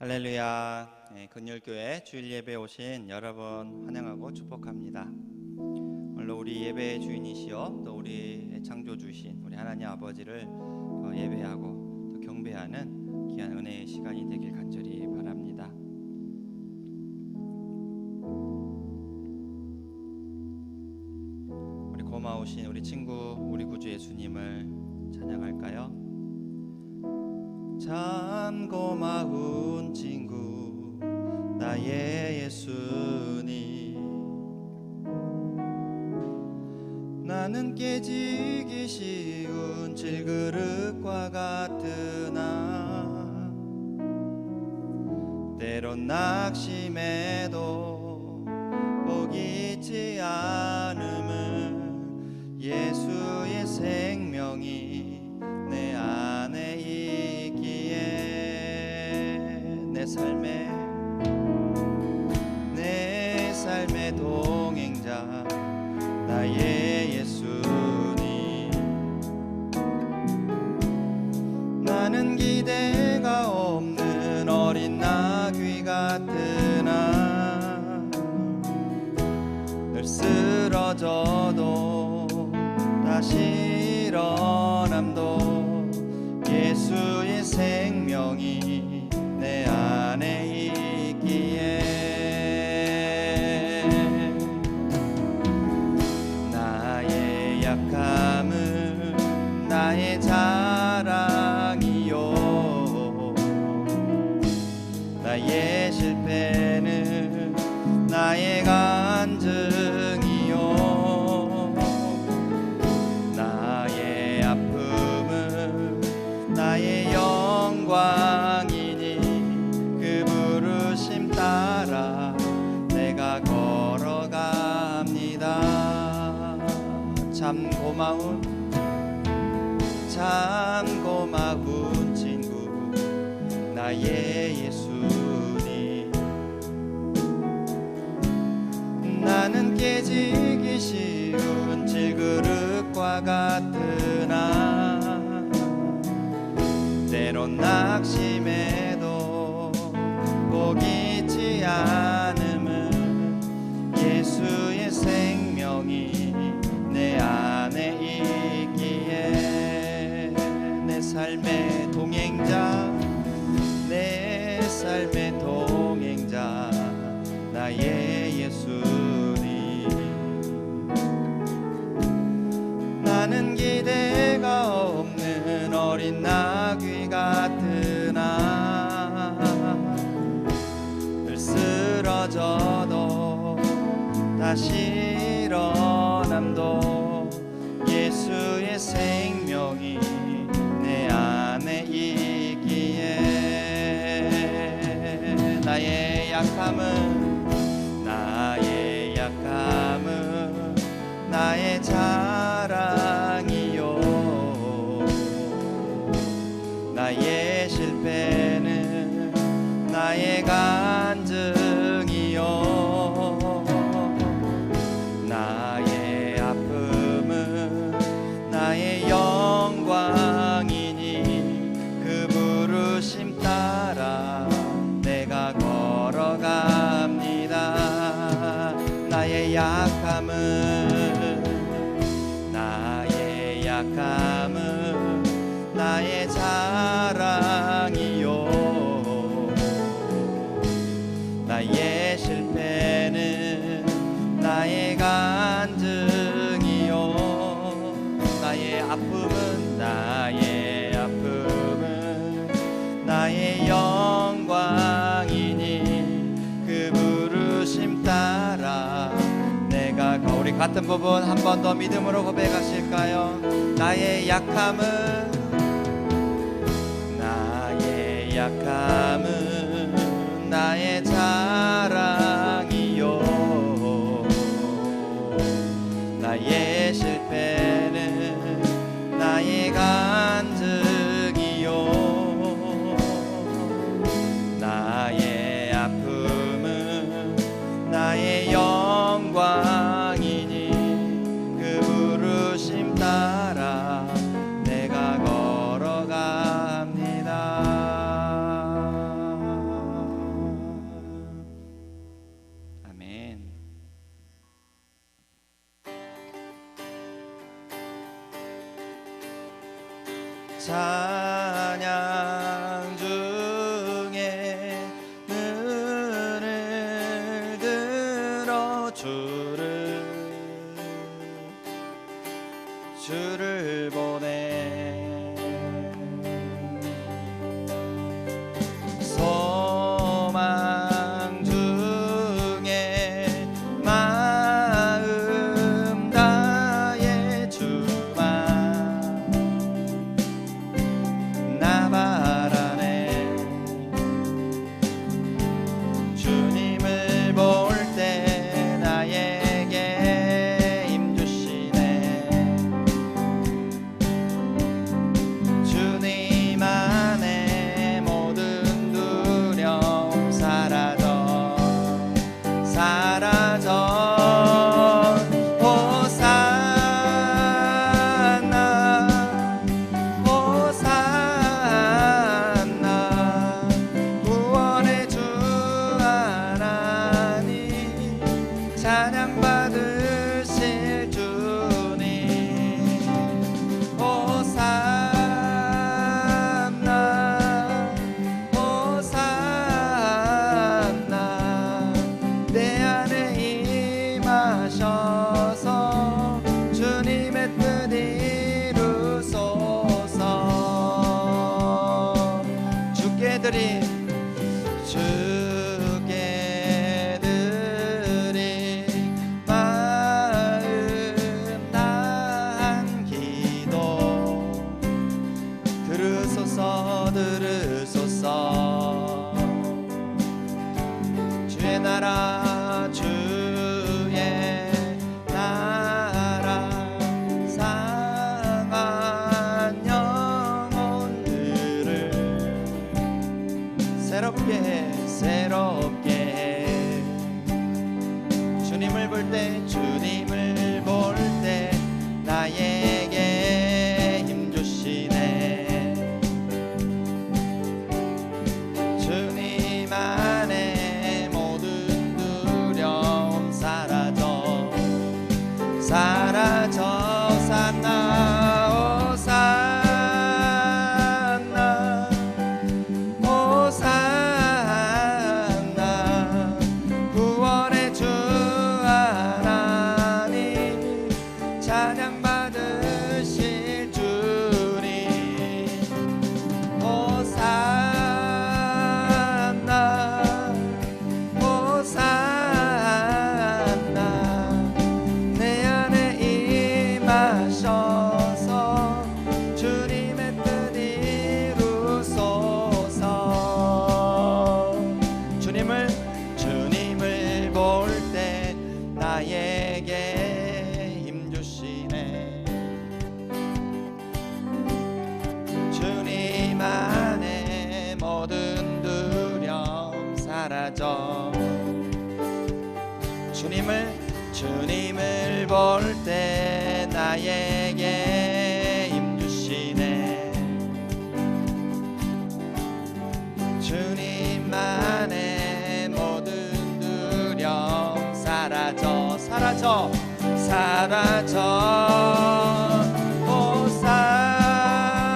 할렐루야. 근율교회 주일 예배에 오신 여러분 환영하고 축복합니다. 오늘 우리 예배의 주인이시여 또 우리 창조주신 우리 하나님 아버지를 예배하고 또 경배하는 귀한 은혜의 시간이 되길 간절히 바랍니다. 우리 고마우신 우리 친구 우리 구주 예수님을 찬양할까요? 참 고마운 친구 나의 예수님, 나는 깨지기 쉬운 질그릇과 같으나 때론 낙심해도 포기치 않음을 예수의 생명이 내 안에 있기에 내 삶의 동행자 나의 예수님, 나는 기대가 없는 어린 나귀 같으나 늘 쓰러져도 다시 일어남도 예수의 생명이 내 안에 있기에 나의 약함은 나의 자랑이요, 나의 실패는 나의 간증이요, 나의 아픔은 나의 영광이니 그 부르심 따라 내가 걸어갑니다. 참 고마운 친구 나의 예수님, 나는 깨지기 쉬운 질그릇과 같으나 때론 낙심해도 포기치 않음은 예수의 생명이 내 안에 있기에 내 삶의 동행자 나의 예수님, 나는 기대가 없는 어린 나귀 같으나 늘 쓰러져도 다시 일어남도 예수의 생명이 내 안에 있기에 나의 약함은 나의 자랑이요, 나의 실패는 나의 간증이요, 나의 아픔은 나의 영광이니 그 부르심 따라 내가 걸어갑니다. 나의 약함은 나의 자랑이요, 나의 실패는 나의 간증이요, 나의 아픔은 나의 영광이니 그 부르심 따라 내가 우리 같은 부분 한 번 더 믿음으로 고백하실까요? 나의 약함은 나의 자랑이요, 나의 실패는 나의 간증이요, 나의 아픔은 나의 영광이니 그 부르심 따라 내가 걸어갑니다. 찬양 중에 눈을 들어 주를 보내 소망 중에 마음 다해 주만 나 바라네 주님을 볼 때 나에게 힘주시네 주님 안에 모든 두려움 사라져 호산나 호산나 구원의 주 하나님 찬양 받으실 주님 호산나 호산나 내 안에 임하셔서 주님의 뜻 이루소서 주께 드린 마음 다한 기도 들으소서 주의 나라 상한 영혼들을 새롭게 해 주님을 볼 때 나에게 힘주시네 주님 안에 모든 두려움 사라져 호산나 호산나 구원의 주 하나님 찬양 받으실 주님 호산나 호산나 내 안에 임하셔서 주님의 뜻 이루소서 주님을 볼 때 나에게 힘주시네 주님 안에 모든 두려움 사라져 주님을 볼 때 나에게 힘주시네 주님 안에 모든 두려움 사라져 호산나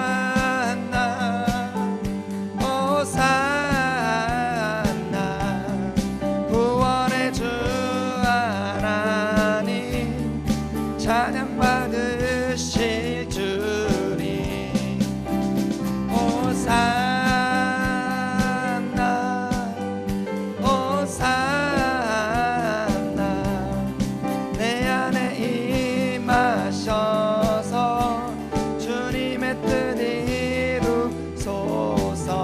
구원의 주 하나님 찬양 받으실 주님 호산나 호산나 내 안에 임하셔서 주님의 뜻 이루소서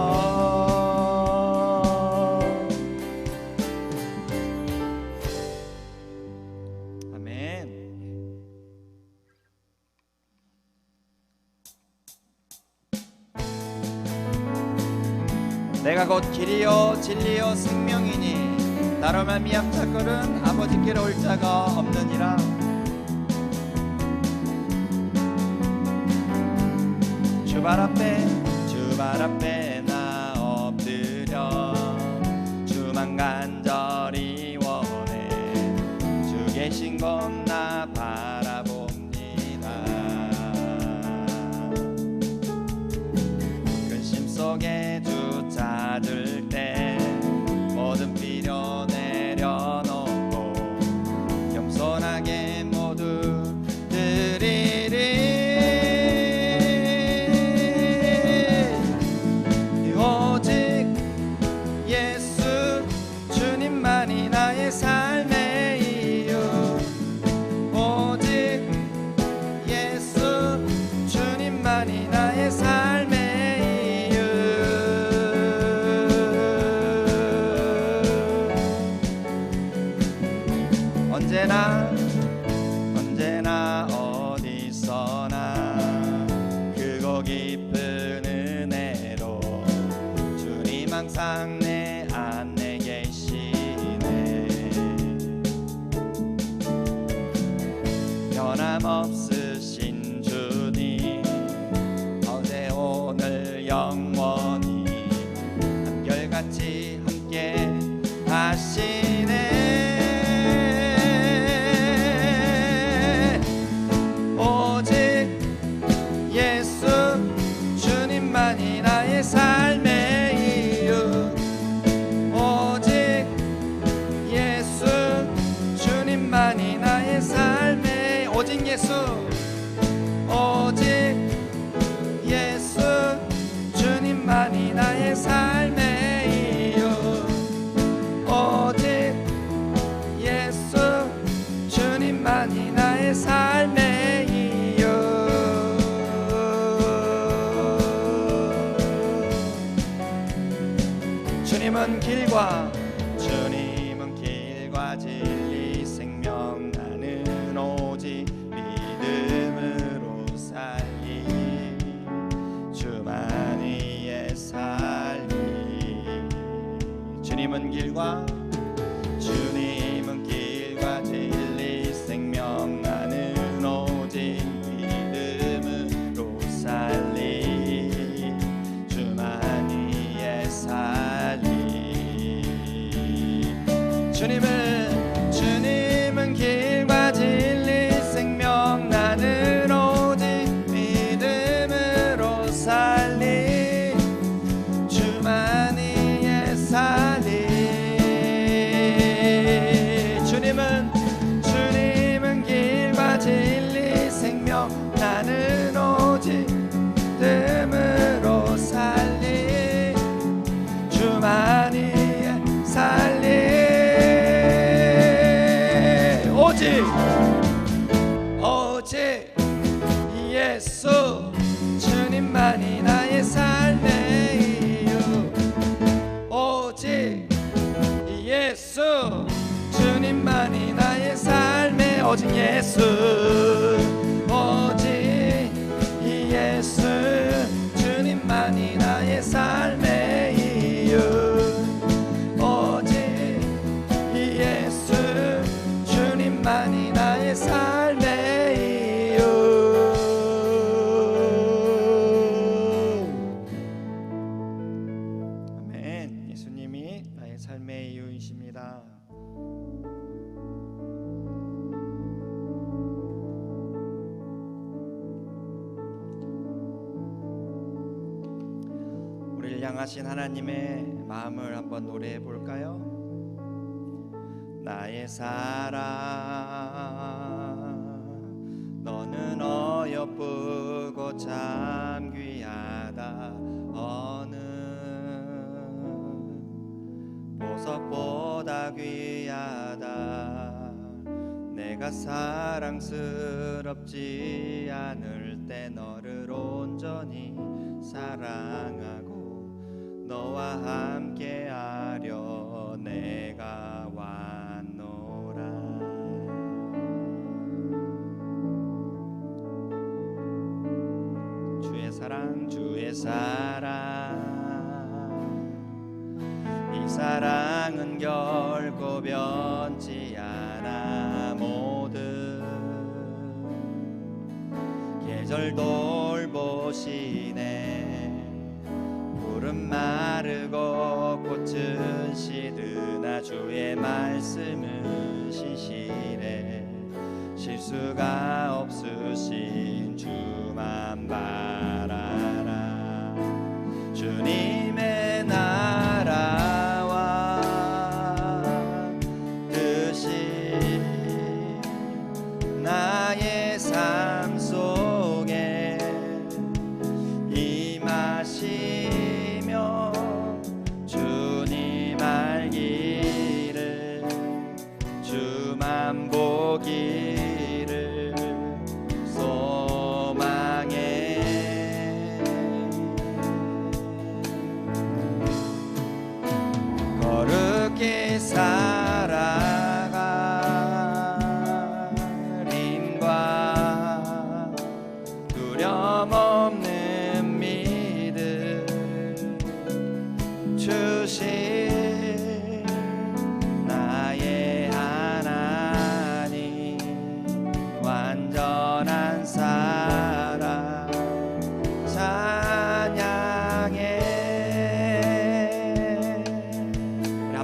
아멘. 내가 곧 길이요 진리요 생명이니 나로 말미암 자거는 아버지께로 올 자가 없느니라. 주 발 앞에 나 엎드려 주만 간절히 원해 주 계신 곳 나 바라봅니다. 언제나 어디서나 크고 깊은 은혜로 주님 항상 내 안에 계시네. 변함없으신 주님 어제 오늘 영원히 한결같이 함께 하시네. 주님만이 나의 삶의 이유. 오직 예수 주님만이 나의 삶의 오직 예수. 오직 예수 주님만이 나의 삶의 이유. 오직 예수 주님만이 나의 삶의 이유. 주님은 길과 진리 생명. 나는 오직 믿음으로 살리. 주만 위에 살리. 주님은 길과 진리 생명. 나는 오직 믿음으로 살리. 주만 위에 살리. 주님은 길과 진리 생명. 나는 오직 믿음으로 살리. 주만 위에 살리. 주님은 길과 진리 생명. 나는 오직 믿음으로 살리. 주만 위에 살리. 오직 예수 주님만이 나의 삶의 이유. 오직 예수 주님만이 나의 삶의 오직 예수. 오직 예수 주님만이 나의 삶의 이유. 오직 예수 주님만이 나의 삶의 이유. 아멘. 예수님이 나의 삶의 이유이십니다. 우리를 향하신 하나님의 마음을 한번 노래해 볼까요? 나의 사랑 너는 어여쁘고 참 귀하다. 어느 보석보다 귀하다. 내가 사랑스럽지 않을 때 너를 온전히 사랑하고 너와 함께하려 내가 주의 사랑 이 사랑은 결코 변치 않아. 모든 계절 돌보시네. 푸른 마르고 꽃은 시드나 주의 말씀은 시시래. 실수가 없으신 주만 바라라. 주님의 나라와 뜻이 나의 삶 속에 임하시며 주님 알기를 주만 보기를 소망해.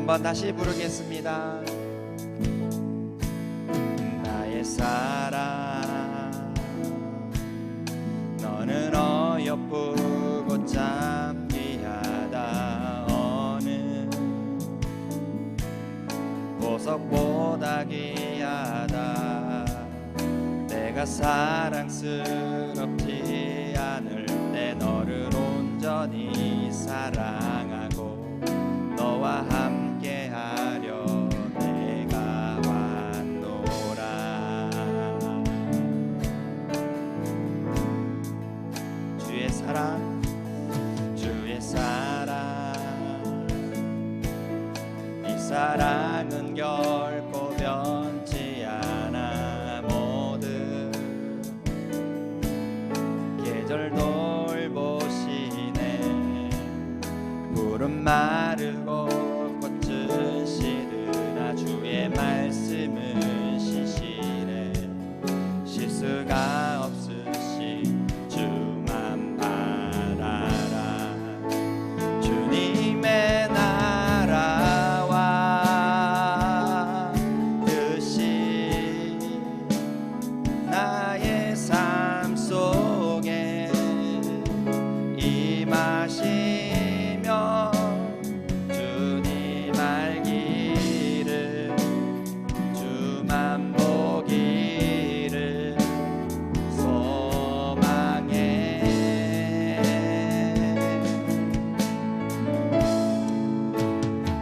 한번 다시 부르겠습니다. 나의 사랑 너는 어여쁘고 참 귀하다. 어느 보석보다 귀하다. 내가 사랑스럽지 않을 때 너를 온전히 사랑하고 너와 함께하려 내가 왔노라. 주의 사랑 주의 사랑 이 사랑은 결코 변치 않아. 모든 계절 돌보시네. 푸른 마르고 꽃은 시드나 주의 말씀은 시시래. 실수가 없으신 주만 바라라. 주님의 나라와 뜻이 나의 삶 속에 임하시며 주님 알기를 주만 보기를 소망해.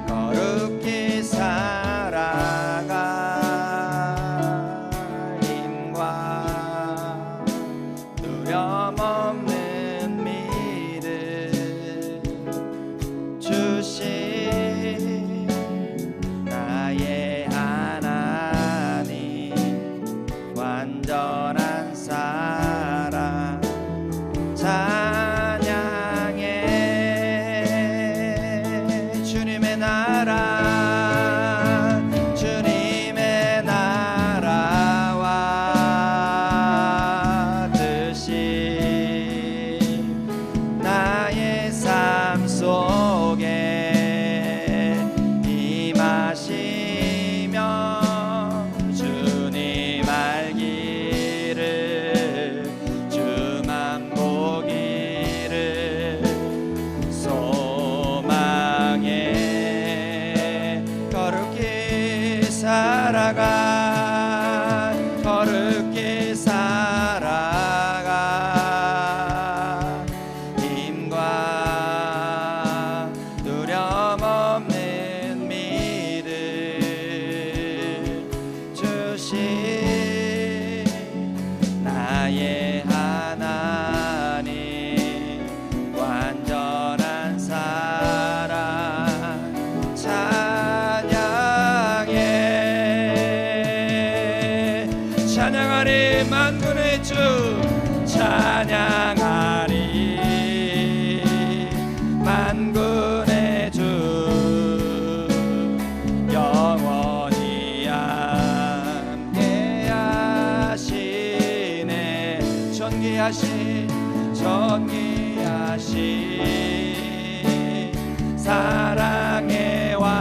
거룩히 살아가 힘과 두려움 없는 믿음 주신 나의 하나님. 완전한 사랑 찬양해. 주님의 나라 주님의 나라와 뜻이 나의 삶 속에 임하시며 주님 알기를 주만 보기를 소망해. 거룩히 살아가 거룩히 살아가 힘과 두려움 없는 믿음 주신 나의 하나님. 완전한 사랑 찬양해. 찬양하리 만군의 주 찬양하리 만군의 주 영원히 함께 하시네. 존귀하신 사랑의 왕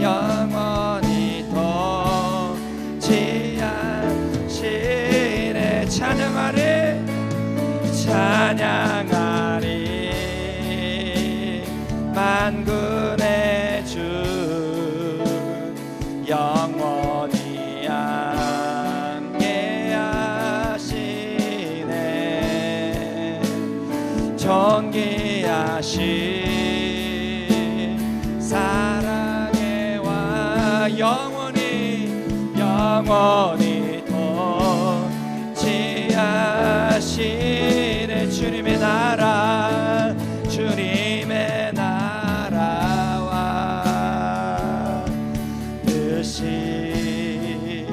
영원히 통치하시네. 찬양하리 찬양하리 만군의 주 영원히 함께 하시네. 존귀하신 사랑의 왕 영원히 통치하시네. 주님의 나라 주님의 나라와 뜻이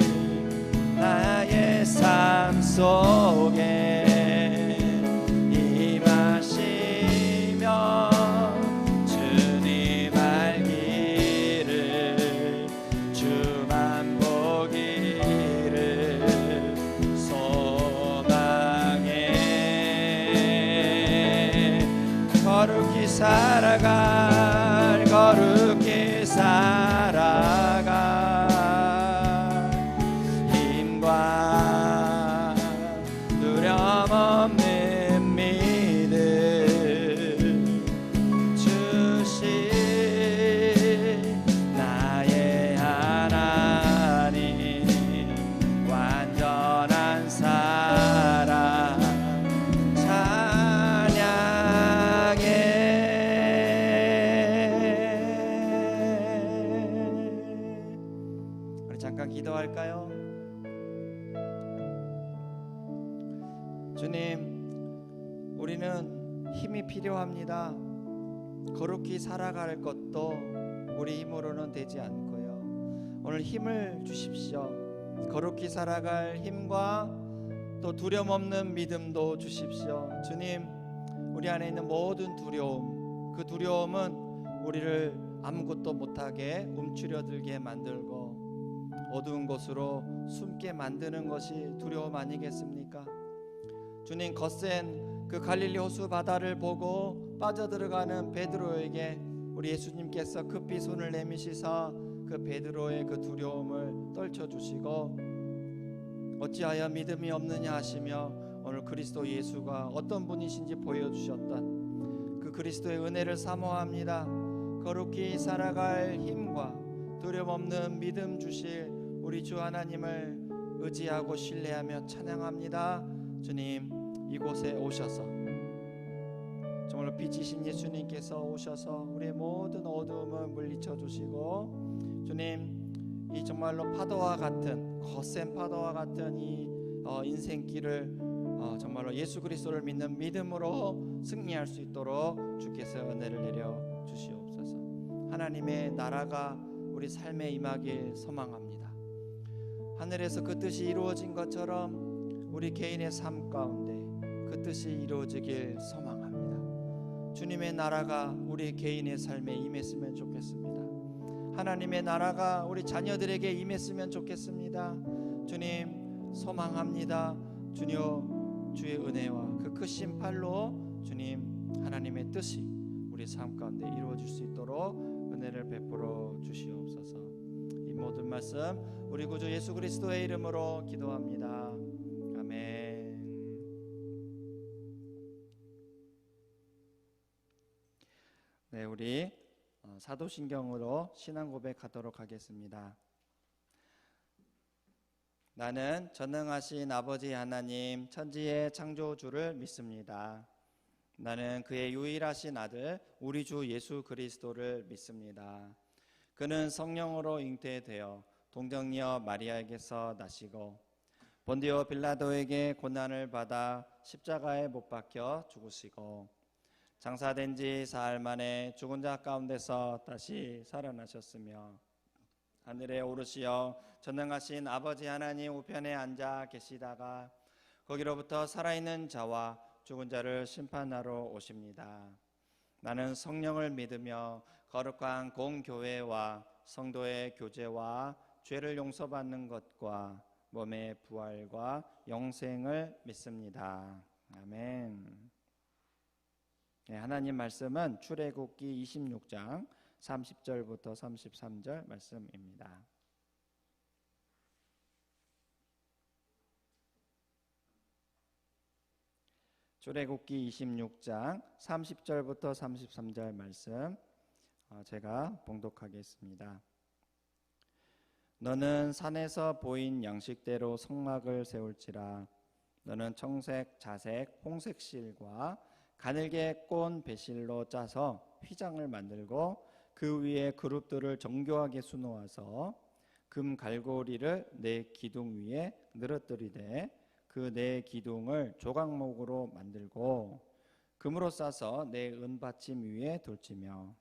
나의 삶 속에 임하시며 주님 알기를 주만 보기를 소망해. 잠깐 기도할까요? 주님, 우리는 힘이 필요합니다. 거룩히 살아갈 것도 우리 힘으로는 되지 않고요. 오늘 힘을 주십시오. 거룩히 살아갈 힘과 또 두려움 없는 믿음도 주십시오. 주님, 우리 안에 있는 모든 두려움, 그 두려움은 우리를 아무것도 못하게 움츠려들게 만들고 어두운 곳으로 숨게 만드는 것이 두려움 아니겠습니까? 주님, 거센 그 갈릴리 호수 바다를 보고 빠져들어가는 베드로에게 우리 예수님께서 급히 손을 내미시사 그 베드로의 그 두려움을 떨쳐주시고 어찌하여 믿음이 없느냐 하시며 오늘 그리스도 예수가 어떤 분이신지 보여주셨던 그 그리스도의 은혜를 사모합니다. 거룩히 살아갈 힘과 두려움 없는 믿음 주실 우리 주 하나님을 의지하고 신뢰하며 찬양합니다. 주님, 이곳에 오셔서 정말로 빛이신 예수님께서 오셔서 우리의 모든 어두움을 물리쳐 주시고 주님, 이 정말로 파도와 같은 거센 파도와 같은 이 인생길을 정말로 예수 그리스도를 믿는 믿음으로 승리할 수 있도록 주께서 은혜를 내려 주시옵소서. 하나님의 나라가 우리 삶에 임하길 소망합니다. 하늘에서 그 뜻이 이루어진 것처럼 우리 개인의 삶 가운데 그 뜻이 이루어지길 소망합니다. 주님의 나라가 우리 개인의 삶에 임했으면 좋겠습니다. 하나님의 나라가 우리 자녀들에게 임했으면 좋겠습니다. 주님, 소망합니다. 주여, 주의 은혜와 그 크신 팔로 주님, 하나님의 뜻이 우리 삶 가운데 이루어질 수 있도록 은혜를 베풀어 주시옵소서. 이 모든 말씀 우리 구주 예수 그리스도의 이름으로 기도합니다. 아멘. 네, 우리 사도신경으로 신앙 고백하도록 하겠습니다. 나는 전능하신 아버지 하나님 천지의 창조주를 믿습니다. 나는 그의 유일하신 아들 우리 주 예수 그리스도를 믿습니다. 그는 성령으로 잉태되어 동정녀 마리아에게서 나시고 본디오 빌라도에게 고난을 받아 십자가에 못 박혀 죽으시고 장사된 지 사흘 만에 죽은 자 가운데서 다시 살아나셨으며 하늘에 오르시어 전능하신 아버지 하나님 우편에 앉아 계시다가 거기로부터 살아있는 자와 죽은 자를 심판하러 오십니다. 나는 성령을 믿으며 거룩한 공교회와 성도의 교제와 죄를 용서받는 것과 몸의 부활과 영생을 믿습니다. 아멘. 네, 하나님 말씀은 출애굽기 26장 30절부터 33절 말씀입니다. 출애굽기 26장 30절부터 33절 말씀 제가 봉독하겠습니다. 너는 산에서 보인 양식대로 성막을 세울지라. 너는 청색, 자색, 홍색 실과 가늘게 꼰 배실로 짜서 휘장을 만들고 그 위에 그룹들을 정교하게 수놓아서 금 갈고리를 네 기둥 위에 늘어뜨리되 그 네 기둥을 조각목으로 만들고 금으로 싸서 네 은받침 위에 돌치며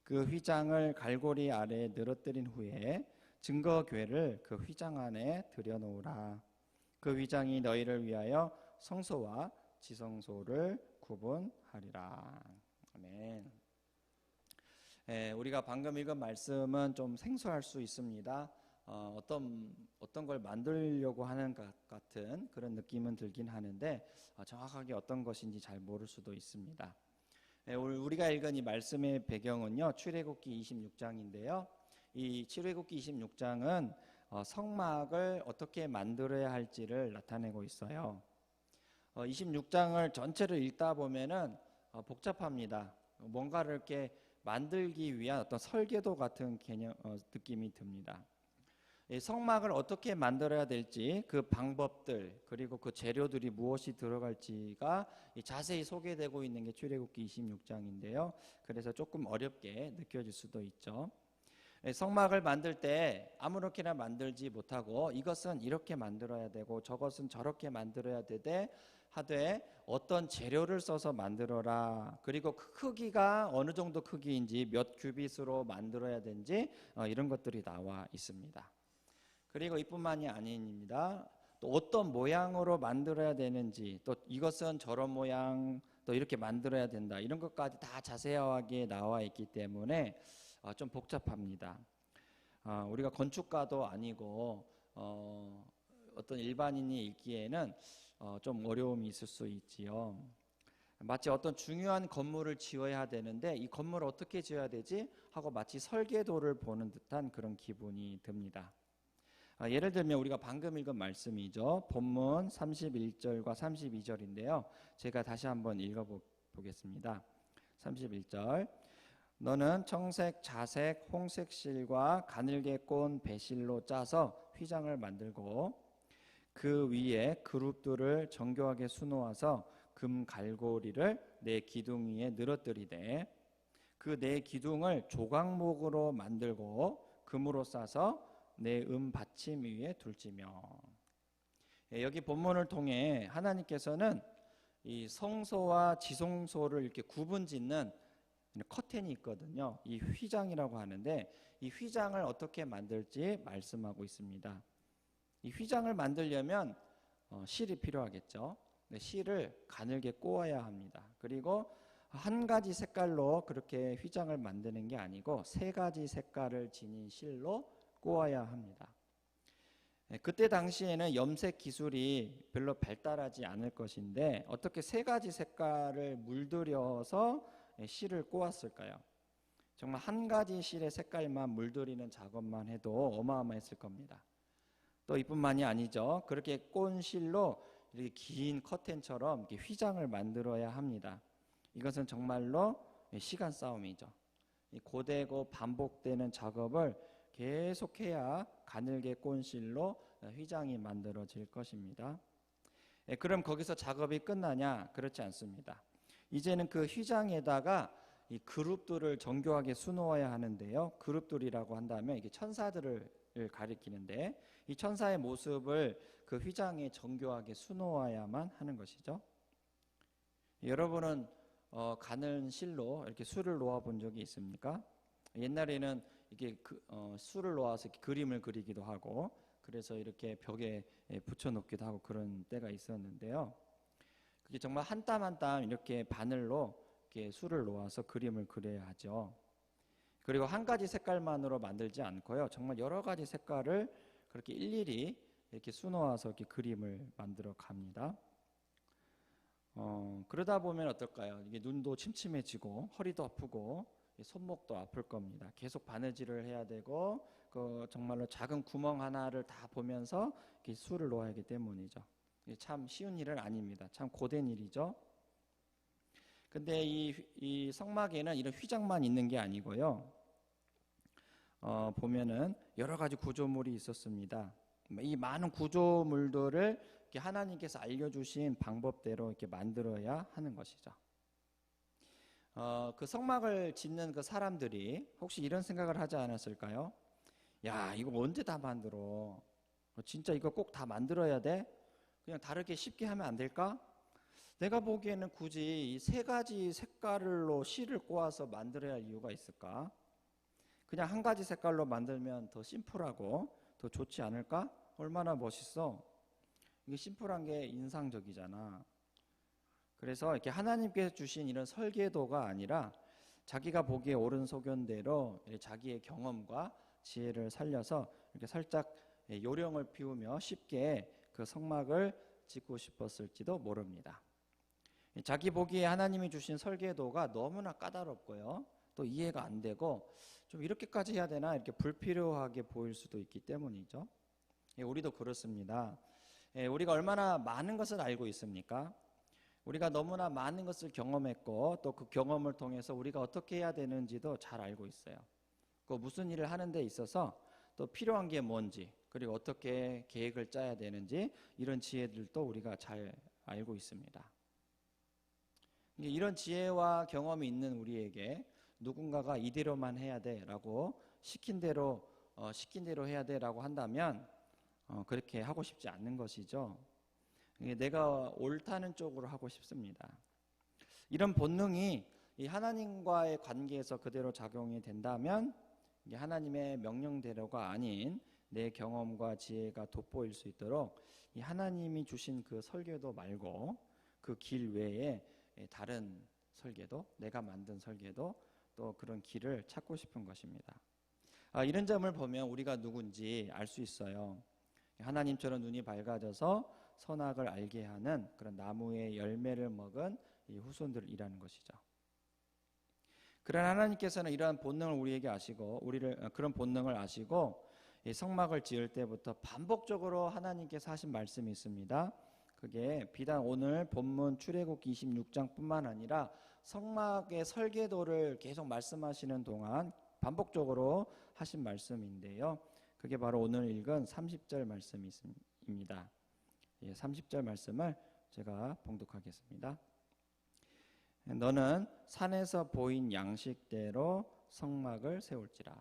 그 휘장을 갈고리 아래에 늘어뜨린 후에 증거궤를 그 휘장 안에 들여놓으라. 그 휘장이 너희를 위하여 성소와 지성소를 구분하리라. 아멘. 우리가 방금 읽은 말씀은 좀 생소할 수 있습니다. 어떤 걸 만들려고 하는 것 같은 그런 느낌은 들긴 하는데 정확하게 어떤 것인지 잘 모를 수도 있습니다. 우리가 읽은 이 말씀의 배경은요, 출애굽기 26장인데요. 이 출애굽기 26장은 성막을 어떻게 만들어야 할지를 나타내고 있어요. 26장을 전체를 읽다 보면은 복잡합니다. 뭔가를 이렇게 만들기 위한 어떤 설계도 같은 개념 느낌이 듭니다. 성막을 어떻게 만들어야 될지 그 방법들 그리고 그 재료들이 무엇이 들어갈지가 자세히 소개되고 있는 게 출애굽기 26장인데요. 그래서 조금 어렵게 느껴질 수도 있죠. 성막을 만들 때 아무렇게나 만들지 못하고 이것은 이렇게 만들어야 되고 저것은 저렇게 만들어야 되되 하되 어떤 재료를 써서 만들어라. 그리고 그 크기가 어느 정도 크기인지 몇 큐빗으로 만들어야 되는지 이런 것들이 나와 있습니다. 그리고 이뿐만이 아닙니다. 또 어떤 모양으로 만들어야 되는지, 또 이것은 저런 모양, 또 이렇게 만들어야 된다, 이런 것까지 다 자세하게 나와 있기 때문에 좀 복잡합니다. 우리가 건축가도 아니고 어떤 일반인이 읽기에는 좀 어려움이 있을 수 있지요. 마치 어떤 중요한 건물을 지어야 되는데 이 건물을 어떻게 지어야 되지? 하고 마치 설계도를 보는 듯한 그런 기분이 듭니다. 예를 들면 우리가 방금 읽은 말씀이죠. 본문 31절과 32절인데요. 제가 다시 한번 읽어보겠습니다. 31절. 너는 청색, 자색, 홍색 실과 가늘게 꼰 배실로 짜서 휘장을 만들고 그 위에 그룹들을 정교하게 수놓아서 금 갈고리를 내 기둥 위에 늘어뜨리되 그 내 기둥을 조각목으로 만들고 금으로 싸서 내 받침 위에 둘지며. 여기 본문을 통해 하나님께서는 이 성소와 지성소를 이렇게 구분짓는 커튼이 있거든요. 이 휘장이라고 하는데 이 휘장을 어떻게 만들지 말씀하고 있습니다. 이 휘장을 만들려면 실이 필요하겠죠. 실을 가늘게 꼬아야 합니다. 그리고 한 가지 색깔로 그렇게 휘장을 만드는 게 아니고 세 가지 색깔을 지닌 실로 꼬아야 합니다. 그때 당시에는 염색 기술이 별로 발달하지 않을 것인데 어떻게 세 가지 색깔을 물들여서 실을 꼬았을까요? 정말 한 가지 실의 색깔만 물들이는 작업만 해도 어마어마했을 겁니다. 또 이뿐만이 아니죠. 그렇게 꼰 실로 이렇게 긴 커튼처럼 이렇게 휘장을 만들어야 합니다. 이것은 정말로 시간 싸움이죠. 고되고 반복되는 작업을 계속해야 가늘게 꼰 실로 휘장이 만들어질 것입니다. 그럼 거기서 작업이 끝나냐? 그렇지 않습니다. 이제는 그 휘장에다가 이 그룹들을 정교하게 수놓아야 하는데요. 그룹들이라고 한다면 이게 천사들을 가리키는데 이 천사의 모습을 그 휘장에 정교하게 수놓아야만 하는 것이죠. 여러분은 가는 실로 이렇게 수를 놓아 본 적이 있습니까? 옛날에는 이게 수를 놓아서 이렇게 그림을 그리기도 하고 그래서 이렇게 벽에 붙여 놓기도 하고 그런 때가 있었는데요. 그게 정말 한 땀 한 땀 이렇게 바늘로 이렇게 수를 놓아서 그림을 그려야 하죠. 그리고 한 가지 색깔만으로 만들지 않고요. 정말 여러 가지 색깔을 그렇게 일일이 이렇게 수놓아서 이렇게 그림을 만들어 갑니다. 그러다 보면 어떨까요? 이게 눈도 침침해지고 허리도 아프고 손목도 아플 겁니다. 계속 바느질을 해야 되고 정말로 작은 구멍 하나를 다 보면서 이렇게 수를 놓아야 하기 때문이죠. 참 쉬운 일은 아닙니다. 참 고된 일이죠. 근데 이 성막에는 이런 휘장만 있는 게 아니고요. 보면은 여러 가지 구조물이 있었습니다. 이 많은 구조물들을 이렇게 하나님께서 알려주신 방법대로 이렇게 만들어야 하는 것이죠. 그 성막을 짓는 그 사람들이 혹시 이런 생각을 하지 않았을까요? 야, 이거 언제 다 만들어? 진짜 이거 꼭 다 만들어야 돼? 그냥 다르게 쉽게 하면 안 될까? 내가 보기에는 굳이 이 세 가지 색깔로 실을 꼬아서 만들어야 할 이유가 있을까? 그냥 한 가지 색깔로 만들면 더 심플하고 더 좋지 않을까? 얼마나 멋있어. 이게 심플한 게 인상적이잖아. 그래서 이렇게 하나님께서 주신 이런 설계도가 아니라 자기가 보기에 옳은 소견대로 자기의 경험과 지혜를 살려서 이렇게 살짝 요령을 피우며 쉽게 그 성막을 짓고 싶었을지도 모릅니다. 자기 보기에 하나님이 주신 설계도가 너무나 까다롭고요. 또 이해가 안 되고 좀 이렇게까지 해야 되나 이렇게 불필요하게 보일 수도 있기 때문이죠. 우리도 그렇습니다. 우리가 얼마나 많은 것을 알고 있습니까? 우리가 너무나 많은 것을 경험했고 또 그 경험을 통해서 우리가 어떻게 해야 되는지도 잘 알고 있어요. 그 무슨 일을 하는 데 있어서 또 필요한 게 뭔지 그리고 어떻게 계획을 짜야 되는지 이런 지혜들도 우리가 잘 알고 있습니다. 이런 지혜와 경험이 있는 우리에게 누군가가 이대로만 해야 돼라고 시킨 대로 해야 돼라고 한다면 그렇게 하고 싶지 않는 것이죠. 내가 옳다는 쪽으로 하고 싶습니다. 이런 본능이 이 하나님과의 관계에서 그대로 작용이 된다면 이게 하나님의 명령대로가 아닌 내 경험과 지혜가 돋보일 수 있도록 이 하나님이 주신 그 설계도 말고 그 길 외에 다른 설계도, 내가 만든 설계도, 또 그런 길을 찾고 싶은 것입니다. 이런 점을 보면 우리가 누군지 알 수 있어요. 하나님처럼 눈이 밝아져서 선악을 알게 하는 그런 나무의 열매를 먹은 이 후손들이라는 것이죠. 그러나 하나님께서는 이러한 본능을 우리에게 아시고 그런 본능을 아시고 이 성막을 지을 때부터 반복적으로 하나님께서 하신 말씀이 있습니다. 그게 비단 오늘 본문 출애굽기 26장뿐만 아니라 성막의 설계도를 계속 말씀하시는 동안 반복적으로 하신 말씀인데요. 그게 바로 오늘 읽은 30절 말씀입니다. 30절 말씀을 제가 봉독하겠습니다. 너는 산에서 보인 양식대로 성막을 세울지라.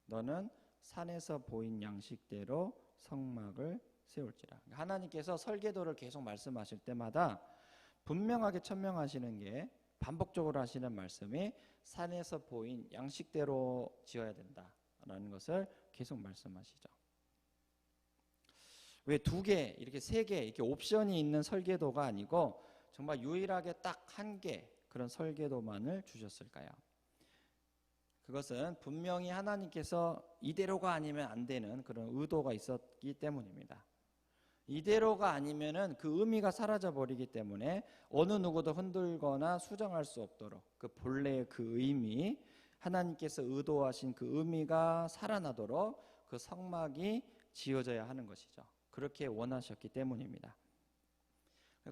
너는 산에서 보인 양식대로 성막을 세울지라. 하나님께서 설계도를 계속 말씀하실 때마다 분명하게 천명하시는 게 반복적으로 하시는 말씀이 산에서 보인 양식대로 지어야 된다라는 것을 계속 말씀하시죠. 왜 2개, 이렇게 3개, 이렇게 옵션이 있는 설계도가 아니고 정말 유일하게 딱 1개 그런 설계도만을 주셨을까요? 그것은 분명히 하나님께서 이대로가 아니면 안 되는 그런 의도가 있었기 때문입니다. 이대로가 아니면은 그 의미가 사라져 버리기 때문에 어느 누구도 흔들거나 수정할 수 없도록 그 본래의 그 의미, 하나님께서 의도하신 그 의미가 살아나도록 그 성막이 지어져야 하는 것이죠. 그렇게 원하셨기 때문입니다.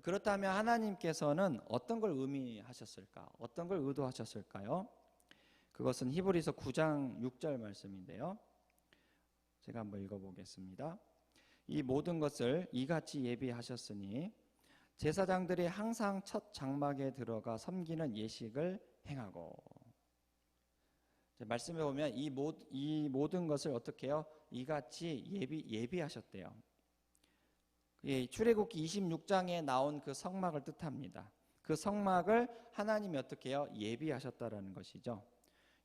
그렇다면 하나님께서는 어떤 걸 의미하셨을까? 어떤 걸 의도하셨을까요? 그것은 히브리서 9장 6절 말씀인데요. 제가 한번 읽어보겠습니다. 이 모든 것을 이같이 예비하셨으니 제사장들이 항상 첫 장막에 들어가 섬기는 예식을 행하고. 말씀해 보면 이 모든 것을 어떻게 해요? 이같이 예비하셨대요. 출애굽기 26장에 나온 그 성막을 뜻합니다. 그 성막을 하나님이 어떻게 해요? 예비하셨다라는 것이죠.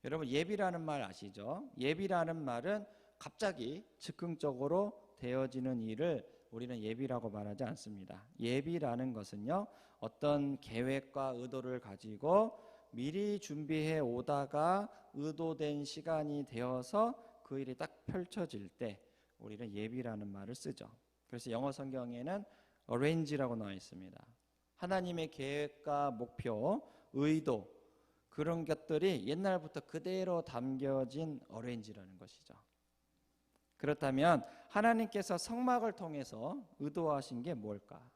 여러분 예비라는 말 아시죠? 예비라는 말은 갑자기 즉흥적으로 되어지는 일을 우리는 예비라고 말하지 않습니다. 예비라는 것은요, 어떤 계획과 의도를 가지고 미리 준비해 오다가 의도된 시간이 되어서 그 일이 딱 펼쳐질 때 우리는 예비라는 말을 쓰죠. 그래서 영어 성경에는 arrange라고 나와 있습니다. 하나님의 계획과 목표, 의도, 그런 것들이 옛날부터 그대로 담겨진 arrange라는 것이죠. 그렇다면 하나님께서 성막을 통해서 의도하신 게 뭘까?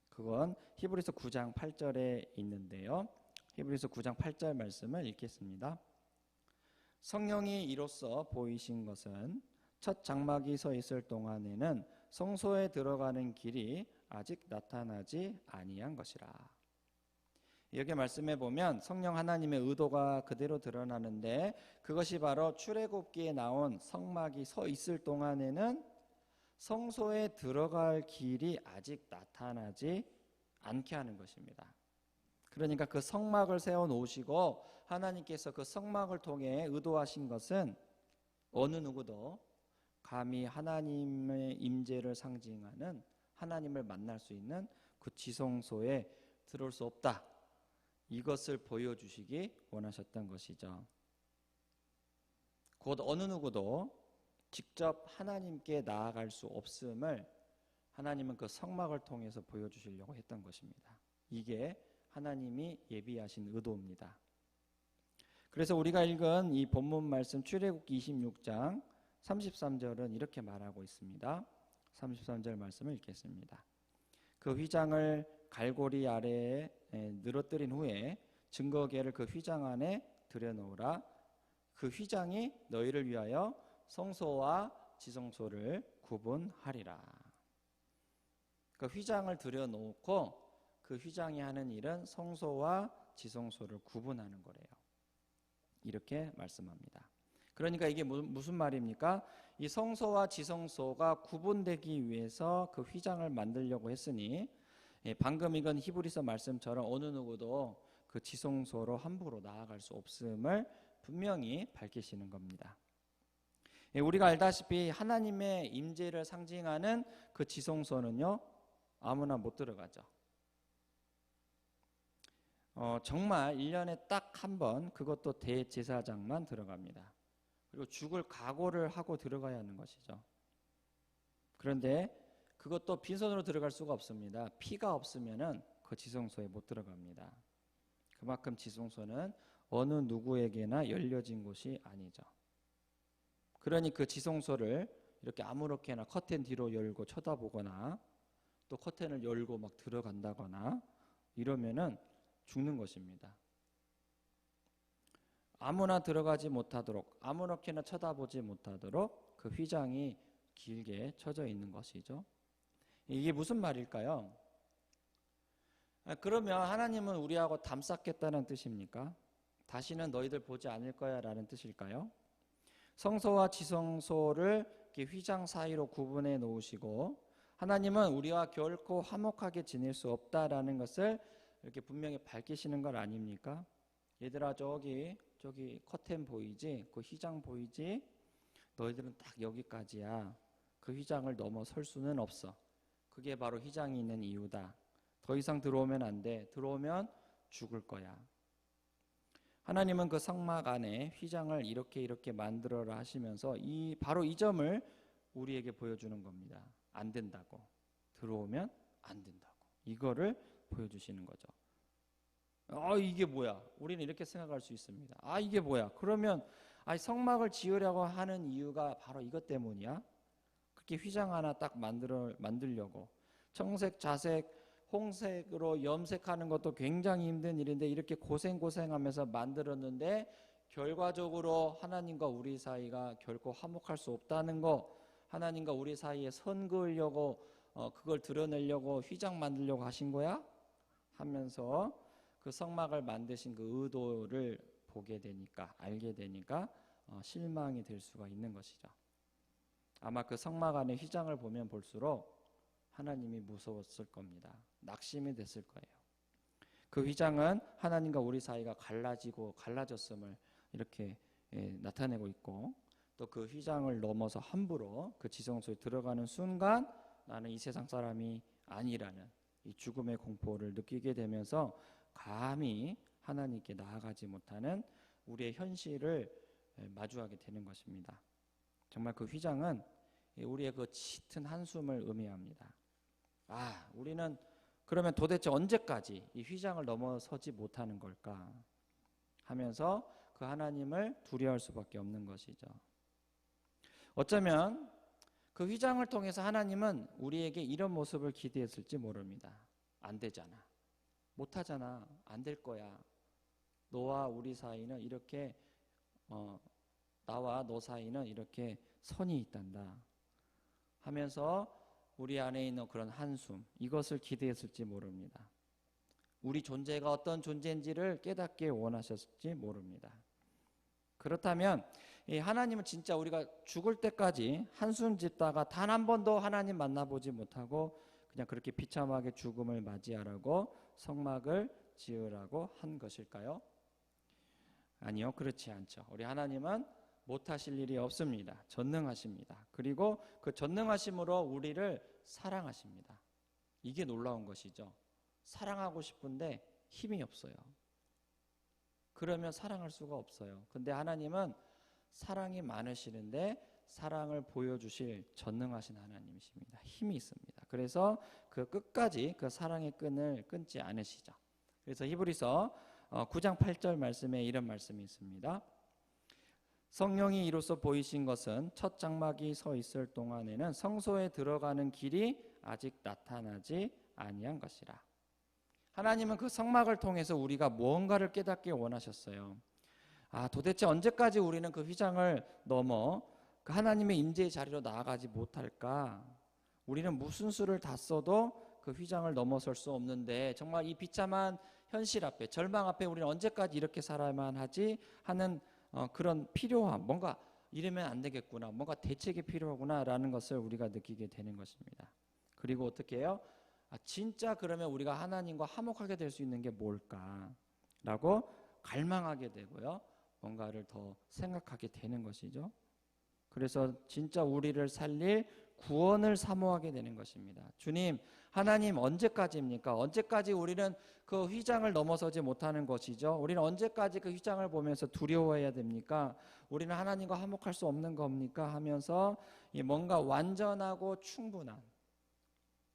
그건 히브리서 9장 8절에 있는데요. 히브리서 9장 8절 말씀을 읽겠습니다. 성령이 이로써 보이신 것은 첫 장막이 서 있을 동안에는 성소에 들어가는 길이 아직 나타나지 아니한 것이라. 여기 말씀해 보면 성령 하나님의 의도가 그대로 드러나는데 그것이 바로 출애굽기에 나온 성막이 서 있을 동안에는 성소에 들어갈 길이 아직 나타나지 않게 하는 것입니다. 그러니까 그 성막을 세워 놓으시고 하나님께서 그 성막을 통해 의도하신 것은 어느 누구도 감히 하나님의 임재를 상징하는 하나님을 만날 수 있는 그 지성소에 들어올 수 없다. 이것을 보여주시기 원하셨던 것이죠. 곧 어느 누구도 직접 하나님께 나아갈 수 없음을 하나님은 그 성막을 통해서 보여주시려고 했던 것입니다. 이게 하나님이 예비하신 의도입니다. 그래서 우리가 읽은 이 본문 말씀 출애굽기 26장 33절은 이렇게 말하고 있습니다. 33절 말씀을 읽겠습니다. 그 휘장을 갈고리 아래에 늘어뜨린 후에 증거궤를 그 휘장 안에 들여놓으라. 그 휘장이 너희를 위하여 성소와 지성소를 구분하리라. 그 휘장을 들여놓고 그 휘장이 하는 일은 성소와 지성소를 구분하는 거래요. 이렇게 말씀합니다. 그러니까 이게 무슨 말입니까? 이 성소와 지성소가 구분되기 위해서 그 휘장을 만들려고 했으니, 방금 이건 히브리서 말씀처럼 어느 누구도 그 지성소로 함부로 나아갈 수 없음을 분명히 밝히시는 겁니다. 우리가 알다시피 하나님의 임재를 상징하는 그 지성소는요, 아무나 못 들어가죠. 정말 1년에 딱 한 번, 그것도 대제사장만 들어갑니다. 그리고 죽을 각오를 하고 들어가야 하는 것이죠. 그런데 그것도 빈손으로 들어갈 수가 없습니다. 피가 없으면은 그 지성소에 못 들어갑니다. 그만큼 지성소는 어느 누구에게나 열려진 곳이 아니죠. 그러니 그 지성소를 이렇게 아무렇게나 커튼 뒤로 열고 쳐다보거나 또 커튼을 열고 막 들어간다거나 이러면은 죽는 것입니다. 아무나 들어가지 못하도록, 아무렇게나 쳐다보지 못하도록 그 휘장이 길게 쳐져 있는 것이죠. 이게 무슨 말일까요? 그러면 하나님은 우리하고 담쌓겠다는 뜻입니까? 다시는 너희들 보지 않을 거야 라는 뜻일까요? 성소와 지성소를 이렇게 휘장 사이로 구분해 놓으시고 하나님은 우리와 결코 화목하게 지낼 수 없다라는 것을 이렇게 분명히 밝히시는 것 아닙니까? 얘들아 저기 커튼 보이지? 그 휘장 보이지? 너희들은 딱 여기까지야. 그 휘장을 넘어설 수는 없어. 그게 바로 휘장이 있는 이유다. 더 이상 들어오면 안 돼. 들어오면 죽을 거야. 하나님은 그 성막 안에 휘장을 이렇게 만들어라 하시면서 바로 이 점을 우리에게 보여주는 겁니다. 안 된다고. 들어오면 안 된다고. 이거를 보여주시는 거죠. 이게 뭐야? 우리는 이렇게 생각할 수 있습니다. 이게 뭐야? 그러면 성막을 지으려고 하는 이유가 바로 이것 때문이야? 그렇게 휘장 하나 딱 만들려고 청색, 자색, 홍색으로 염색하는 것도 굉장히 힘든 일인데 이렇게 고생하면서 만들었는데 결과적으로 하나님과 우리 사이가 결코 화목할 수 없다는 거, 하나님과 우리 사이에 선 그으려고 그걸 드러내려고 휘장 만들려고 하신 거야? 하면서 그 성막을 만드신 그 의도를 보게 되니까, 알게 되니까 실망이 될 수가 있는 것이죠. 아마 그 성막 안에 휘장을 보면 볼수록 하나님이 무서웠을 겁니다. 낙심이 됐을 거예요. 그 휘장은 하나님과 우리 사이가 갈라졌음을 이렇게 나타내고 있고, 또 그 휘장을 넘어서 함부로 그 지성소에 들어가는 순간 나는 이 세상 사람이 아니라는 이 죽음의 공포를 느끼게 되면서 감히 하나님께 나아가지 못하는 우리의 현실을 마주하게 되는 것입니다. 정말 그 휘장은 우리의 그 짙은 한숨을 의미합니다. 우리는 그러면 도대체 언제까지 이 휘장을 넘어서지 못하는 걸까 하면서 그 하나님을 두려워할 수밖에 없는 것이죠. 어쩌면 그 휘장을 통해서 하나님은 우리에게 이런 모습을 기대했을지 모릅니다. 안 되잖아. 못하잖아. 안 될 거야. 너와 우리 사이는 이렇게 나와 너 사이는 이렇게 선이 있단다 하면서 우리 안에 있는 그런 한숨, 이것을 기대했을지 모릅니다. 우리 존재가 어떤 존재인지를 깨닫게 원하셨을지 모릅니다. 그렇다면 하나님은 진짜 우리가 죽을 때까지 한숨 짓다가 단 한 번도 하나님 만나보지 못하고 그냥 그렇게 비참하게 죽음을 맞이하라고 성막을 지으라고 한 것일까요? 아니요, 그렇지 않죠. 우리 하나님은 못하실 일이 없습니다. 전능하십니다. 그리고 그 전능하심으로 우리를 사랑하십니다. 이게 놀라운 것이죠. 사랑하고 싶은데 힘이 없어요. 그러면 사랑할 수가 없어요. 근데 하나님은 사랑이 많으시는데 사랑을 보여주실 전능하신 하나님이십니다. 힘이 있습니다. 그래서 그 끝까지 그 사랑의 끈을 끊지 않으시죠. 그래서 히브리서 9장 8절 말씀에 이런 말씀이 있습니다. 성령이 이로써 보이신 것은 첫 장막이 서 있을 동안에는 성소에 들어가는 길이 아직 나타나지 아니한 것이라. 하나님은 그 성막을 통해서 우리가 무언가를 깨닫기 원하셨어요. 도대체 언제까지 우리는 그 휘장을 넘어 그 하나님의 임재의 자리로 나아가지 못할까? 우리는 무슨 수를 다 써도 그 휘장을 넘어설 수 없는데 정말 이 비참한 현실 앞에, 절망 앞에 우리는 언제까지 이렇게 살아야만 하지 하는 그런 필요함, 뭔가 이러면 안 되겠구나, 뭔가 대책이 필요하구나라는 것을 우리가 느끼게 되는 것입니다. 그리고 어떻게 해요? 진짜 그러면 우리가 하나님과 화목하게 될 수 있는 게 뭘까라고 갈망하게 되고요, 뭔가를 더 생각하게 되는 것이죠. 그래서 진짜 우리를 살릴 구원을 사모하게 되는 것입니다. 주님, 하나님 언제까지입니까? 언제까지 우리는 그 휘장을 넘어서지 못하는 것이죠? 우리는 언제까지 그 휘장을 보면서 두려워해야 됩니까? 우리는 하나님과 화목할 수 없는 겁니까? 하면서 뭔가 완전하고 충분한,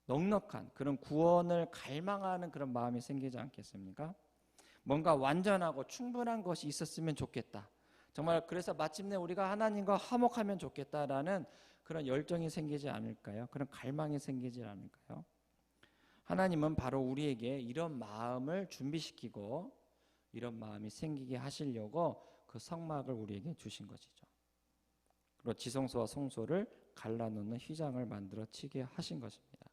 넉넉한 그런 구원을 갈망하는 그런 마음이 생기지 않겠습니까? 뭔가 완전하고 충분한 것이 있었으면 좋겠다. 정말 그래서 마침내 우리가 하나님과 화목하면 좋겠다라는 그런 열정이 생기지 않을까요? 그런 갈망이 생기지 않을까요? 하나님은 바로 우리에게 이런 마음을 준비시키고 이런 마음이 생기게 하시려고 그 성막을 우리에게 주신 것이죠. 그리고 지성소와 성소를 갈라놓는 휘장을 만들어 치게 하신 것입니다.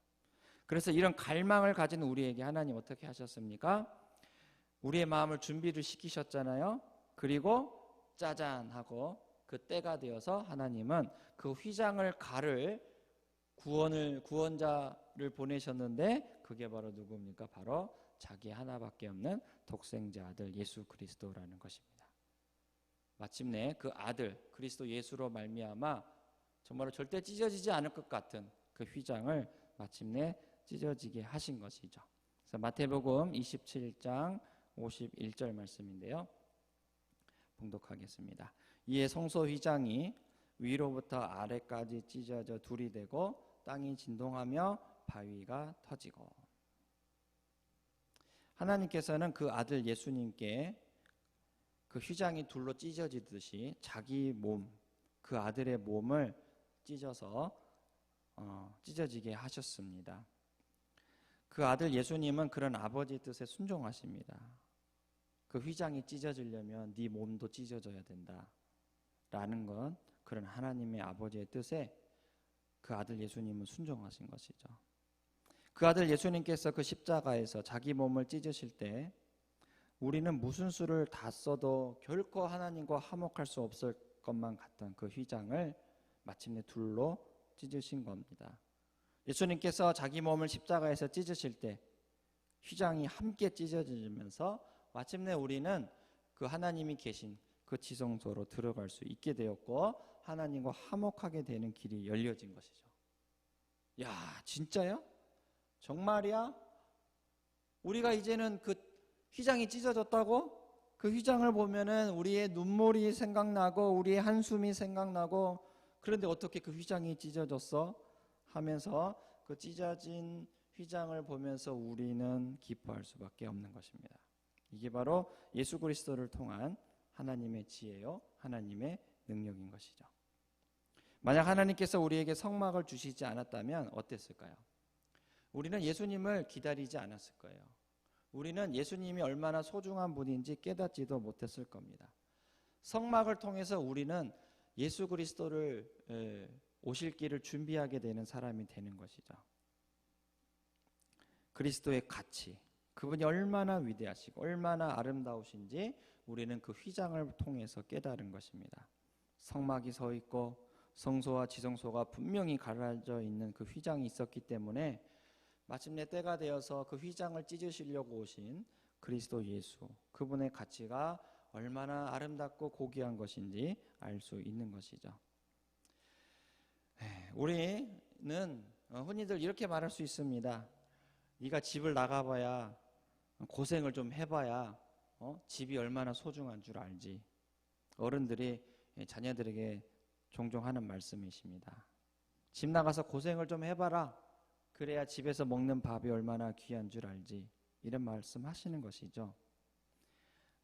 그래서 이런 갈망을 가진 우리에게 하나님 어떻게 하셨습니까? 우리의 마음을 준비를 시키셨잖아요. 그리고 짜잔 하고 그 때가 되어서 하나님은 그 휘장을 가를 구원자를 보내셨는데, 그게 바로 누구입니까? 바로 자기 하나밖에 없는 독생자 아들 예수 그리스도라는 것입니다. 마침내 그 아들 그리스도 예수로 말미암아 정말로 절대 찢어지지 않을 것 같은 그 휘장을 마침내 찢어지게 하신 것이죠. 그래서 마태복음 27장 51절 말씀인데요, 봉독하겠습니다. 이에 성소 휘장이 위로부터 아래까지 찢어져 둘이 되고 땅이 진동하며 바위가 터지고. 하나님께서는 그 아들 예수님께 그 휘장이 둘로 찢어지듯이 자기 몸, 그 아들의 몸을 찢어서 찢어지게 하셨습니다. 그 아들 예수님은 그런 아버지의 뜻에 순종하십니다. 그 휘장이 찢어지려면 네 몸도 찢어져야 된다 라는 건 그런 하나님의 아버지의 뜻에 그 아들 예수님은 순종하신 것이죠. 그 아들 예수님께서 그 십자가에서 자기 몸을 찢으실 때 우리는 무슨 수를 다 써도 결코 하나님과 화목할 수 없을 것만 같던 그 휘장을 마침내 둘로 찢으신 겁니다. 예수님께서 자기 몸을 십자가에서 찢으실 때 휘장이 함께 찢어지면서 마침내 우리는 그 하나님이 계신 그 지성소로 들어갈 수 있게 되었고 하나님과 화목하게 되는 길이 열려진 것이죠. 야, 진짜요? 정말이야? 우리가 이제는 그 휘장이 찢어졌다고? 그 휘장을 보면은 우리의 눈물이 생각나고 우리의 한숨이 생각나고, 그런데 어떻게 그 휘장이 찢어졌어? 하면서 그 찢어진 휘장을 보면서 우리는 기뻐할 수밖에 없는 것입니다. 이게 바로 예수 그리스도를 통한 하나님의 지혜요, 하나님의 능력인 것이죠. 만약 하나님께서 우리에게 성막을 주시지 않았다면 어땠을까요? 우리는 예수님을 기다리지 않았을 거예요. 우리는 예수님이 얼마나 소중한 분인지 깨닫지도 못했을 겁니다. 성막을 통해서 우리는 예수 그리스도를 오실 길을 준비하게 되는 사람이 되는 것이죠. 그리스도의 가치, 그분이 얼마나 위대하시고 얼마나 아름다우신지 우리는 그 휘장을 통해서 깨달은 것입니다. 성막이 서 있고 성소와 지성소가 분명히 갈라져 있는 그 휘장이 있었기 때문에 마침내 때가 되어서 그 휘장을 찢으시려고 오신 그리스도 예수, 그분의 가치가 얼마나 아름답고 고귀한 것인지 알 수 있는 것이죠. 우리는 흔히들 이렇게 말할 수 있습니다. 네가 집을 나가봐야, 고생을 좀 해봐야 집이 얼마나 소중한 줄 알지. 어른들이 자녀들에게 종종 하는 말씀이십니다. 집 나가서 고생을 좀 해봐라. 그래야 집에서 먹는 밥이 얼마나 귀한 줄 알지. 이런 말씀 하시는 것이죠.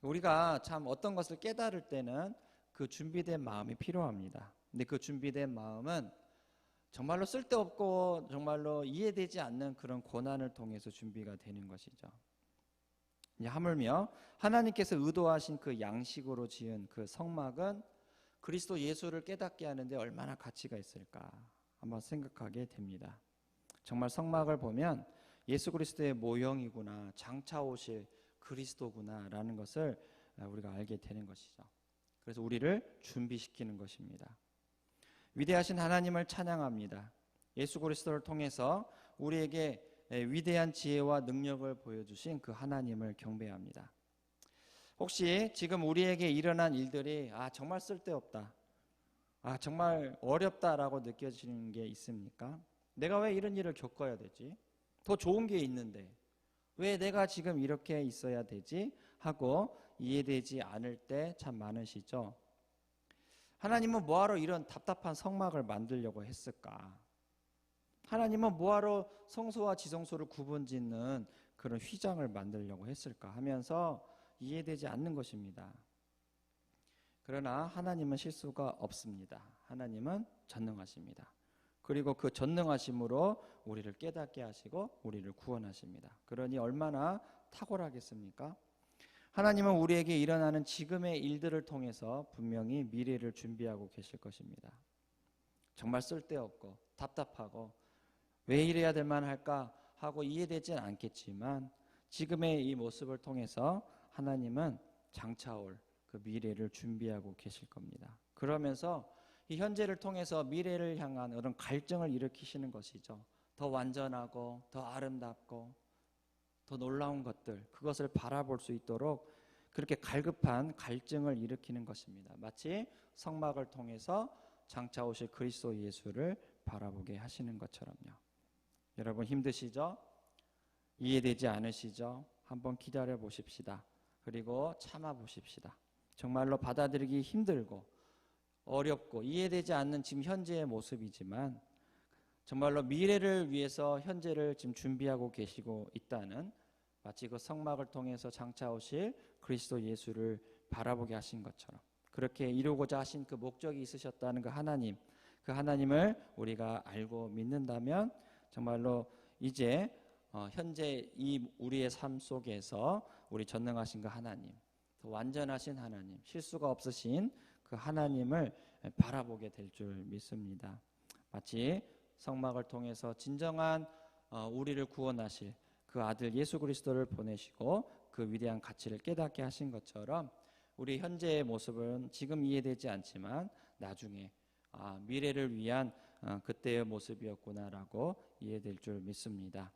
우리가 참 어떤 것을 깨달을 때는 그 준비된 마음이 필요합니다. 근데 그 준비된 마음은 정말로 쓸데없고 정말로 이해되지 않는 그런 고난을 통해서 준비가 되는 것이죠. 하물며 하나님께서 의도하신 그 양식으로 지은 그 성막은 그리스도 예수를 깨닫게 하는데 얼마나 가치가 있을까 한번 생각하게 됩니다. 정말 성막을 보면 예수 그리스도의 모형이구나, 장차 오실 그리스도구나 라는 것을 우리가 알게 되는 것이죠. 그래서 우리를 준비시키는 것입니다. 위대하신 하나님을 찬양합니다. 예수 그리스도를 통해서 우리에게 위대한 지혜와 능력을 보여주신 그 하나님을 경배합니다. 혹시 지금 우리에게 일어난 일들이 정말 쓸데없다, 정말 어렵다라고 느껴지는 게 있습니까? 내가 왜 이런 일을 겪어야 되지? 더 좋은 게 있는데 왜 내가 지금 이렇게 있어야 되지? 하고 이해되지 않을 때 참 많으시죠? 하나님은 뭐하러 이런 답답한 성막을 만들려고 했을까? 하나님은 뭐하러 성소와 지성소를 구분짓는 그런 휘장을 만들려고 했을까 하면서 이해되지 않는 것입니다. 그러나 하나님은 실수가 없습니다. 하나님은 전능하십니다. 그리고 그 전능하심으로 우리를 깨닫게 하시고 우리를 구원하십니다. 그러니 얼마나 탁월하겠습니까? 하나님은 우리에게 일어나는 지금의 일들을 통해서 분명히 미래를 준비하고 계실 것입니다. 정말 쓸데없고 답답하고 왜 이래야 될 만할까 하고 이해되지는 않겠지만 지금의 이 모습을 통해서 하나님은 장차올 그 미래를 준비하고 계실 겁니다. 그러면서 이 현재를 통해서 미래를 향한 그런 갈증을 일으키시는 것이죠. 더 완전하고 더 아름답고 더 놀라운 것들, 그것을 바라볼 수 있도록 그렇게 갈급한 갈증을 일으키는 것입니다. 마치 성막을 통해서 장차 오실 그리스도 예수를 바라보게 하시는 것처럼요. 여러분 힘드시죠? 이해되지 않으시죠? 한번 기다려 보십시다. 그리고 참아 보십시다. 정말로 받아들이기 힘들고 어렵고 이해되지 않는 지금 현재의 모습이지만 정말로 미래를 위해서 현재를 지금 준비하고 계시고 있다는, 마치 그 성막을 통해서 장차 오실 그리스도 예수를 바라보게 하신 것처럼 그렇게 이루고자 하신 그 목적이 있으셨다는 그 하나님을 우리가 알고 믿는다면 정말로 이제 현재 이 우리의 삶 속에서 우리 전능하신 그 하나님, 더 완전하신 하나님, 실수가 없으신 그 하나님을 바라보게 될 줄 믿습니다. 마치 성막을 통해서 진정한 우리를 구원하실 그 아들 예수 그리스도를 보내시고 그 위대한 가치를 깨닫게 하신 것처럼 우리 현재의 모습은 지금 이해되지 않지만 나중에 미래를 위한 그때의 모습이었구나라고 이해될 줄 믿습니다.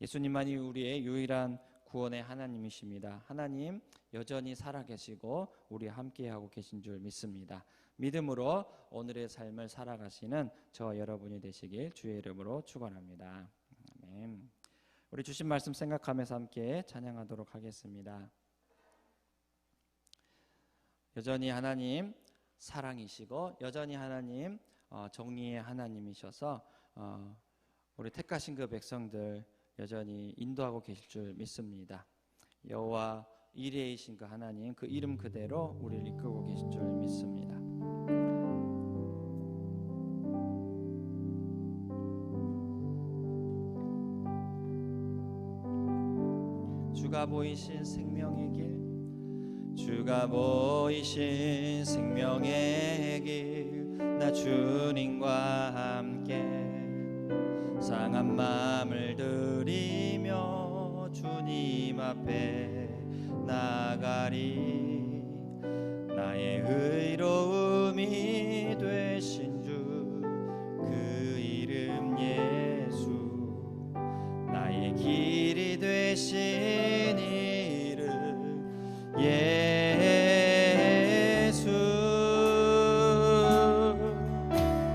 예수님만이 우리의 유일한 구원의 하나님이십니다. 하나님 여전히 살아계시고 우리와 함께하고 계신 줄 믿습니다. 믿음으로 오늘의 삶을 살아가시는 저 여러분이 되시길 주의 이름으로 축원합니다. 아멘. 우리 주신 말씀 생각하면서 함께 찬양하도록 하겠습니다. 여전히 하나님 사랑이시고 여전히 하나님 정의의 하나님이셔서 우리 택하신 그 백성들 여전히 인도하고 계실 줄 믿습니다. 여호와 이레이신 그 하나님, 그 이름 그대로 우리를 이끌고 계실 줄 믿습니다. 주가 보이신 생명의 길, 주가 보이신 생명의 길, 나 주님과 함께 상한 마음을 들이며 주님 앞에 나가리. 나의 의로움이 되신 주 그 이름 예수, 나의 길이 되신 이름 예수,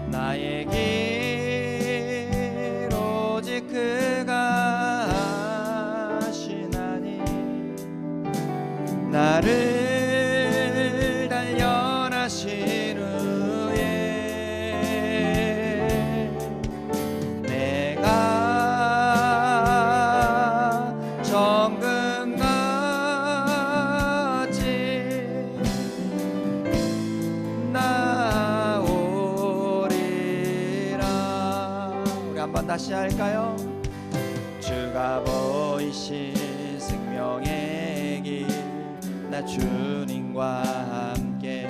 나의 길 오직 그가 하시나니 나를 단련하신 후에 내가 정금같이 나오리라. 우리 한번 다시 할까요? 주가 보이신 생명의 길, 나 주님과 함께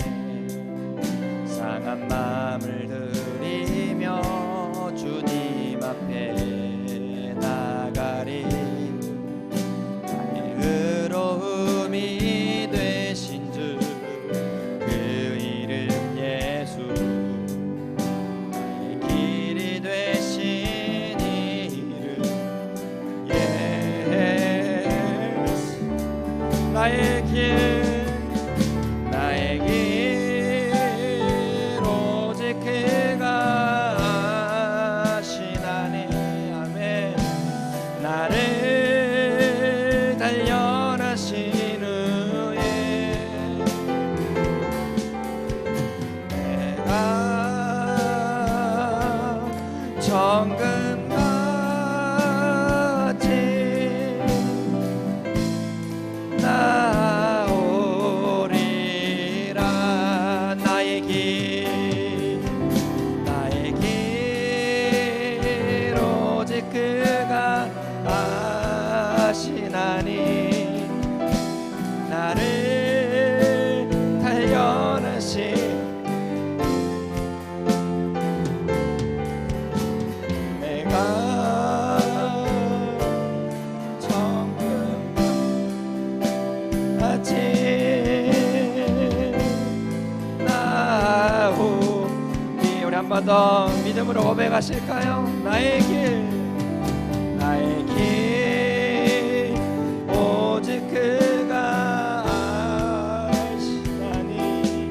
상한 마음을 들이며 주님 앞에 나가리. 나의 의로움이 되신 주 그 정금같이 나오리라. 나의 길 오직 그가 아시나니 나를 단련하신 한 번 더 믿음으로 고백하실까요? 나의 길 오직 그가 아시나니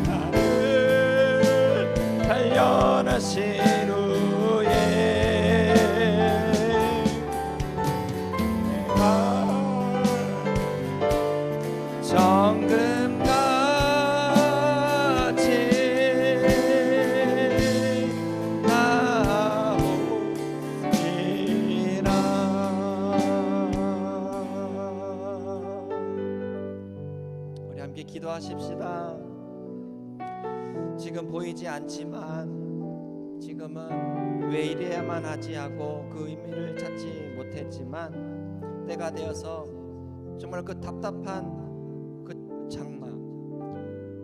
나를 단련하신 후에 내가 정금같이 기도하십시다. 지금 보이지 않지만 지금은 왜 이래야만 하지 하고 그 의미를 찾지 못했지만 때가 되어서 정말 그 답답한 그 장막,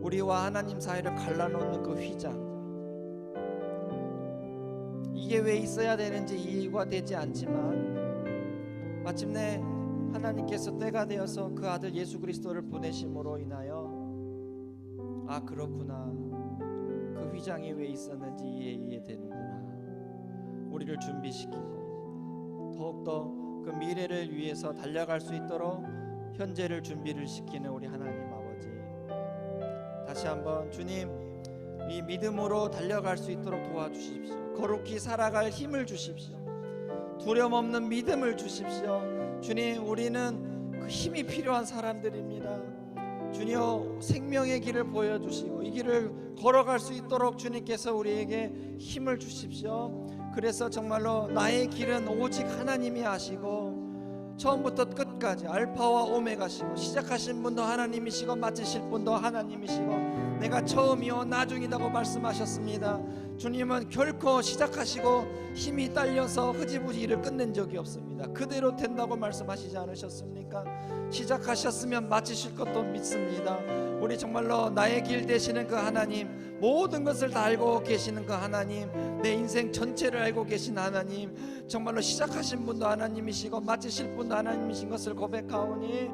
우리와 하나님 사이를 갈라놓는 그 휘장, 이게 왜 있어야 되는지 이해가 되지 않지만 마침내 하나님께서 때가 되어서 그 아들 예수 그리스도를 보내심으로 인하여 아 그렇구나, 그 휘장이 왜 있었는지 이해되는구나. 우리를 준비시키고 더욱더 그 미래를 위해서 달려갈 수 있도록 현재를 준비를 시키는 우리 하나님 아버지, 다시 한번 주님 이 믿음으로 달려갈 수 있도록 도와주십시오. 거룩히 살아갈 힘을 주십시오. 두려움 없는 믿음을 주십시오. 주님, 우리는 그 힘이 필요한 사람들입니다. 주님, 생명의 길을 보여주시고 이 길을 걸어갈 수 있도록 주님께서 우리에게 힘을 주십시오. 그래서 정말로 나의 길은 오직 하나님이 하시고 처음부터 끝까지 알파와 오메가시고 시작하신 분도 하나님이시고 마치실 분도 하나님이시고 내가 처음이요 나중이라고 말씀하셨습니다. 주님은 결코 시작하시고 힘이 딸려서 흐지부지 일을 끝낸 적이 없습니다. 그대로 된다고 말씀하시지 않으셨습니까? 시작하셨으면 마치실 것도 믿습니다. 우리 정말로 나의 길 되시는 그 하나님, 모든 것을 다 알고 계시는 그 하나님, 내 인생 전체를 알고 계신 하나님, 정말로 시작하신 분도 하나님이시고 마치실 분도 하나님이신 것을 고백하오니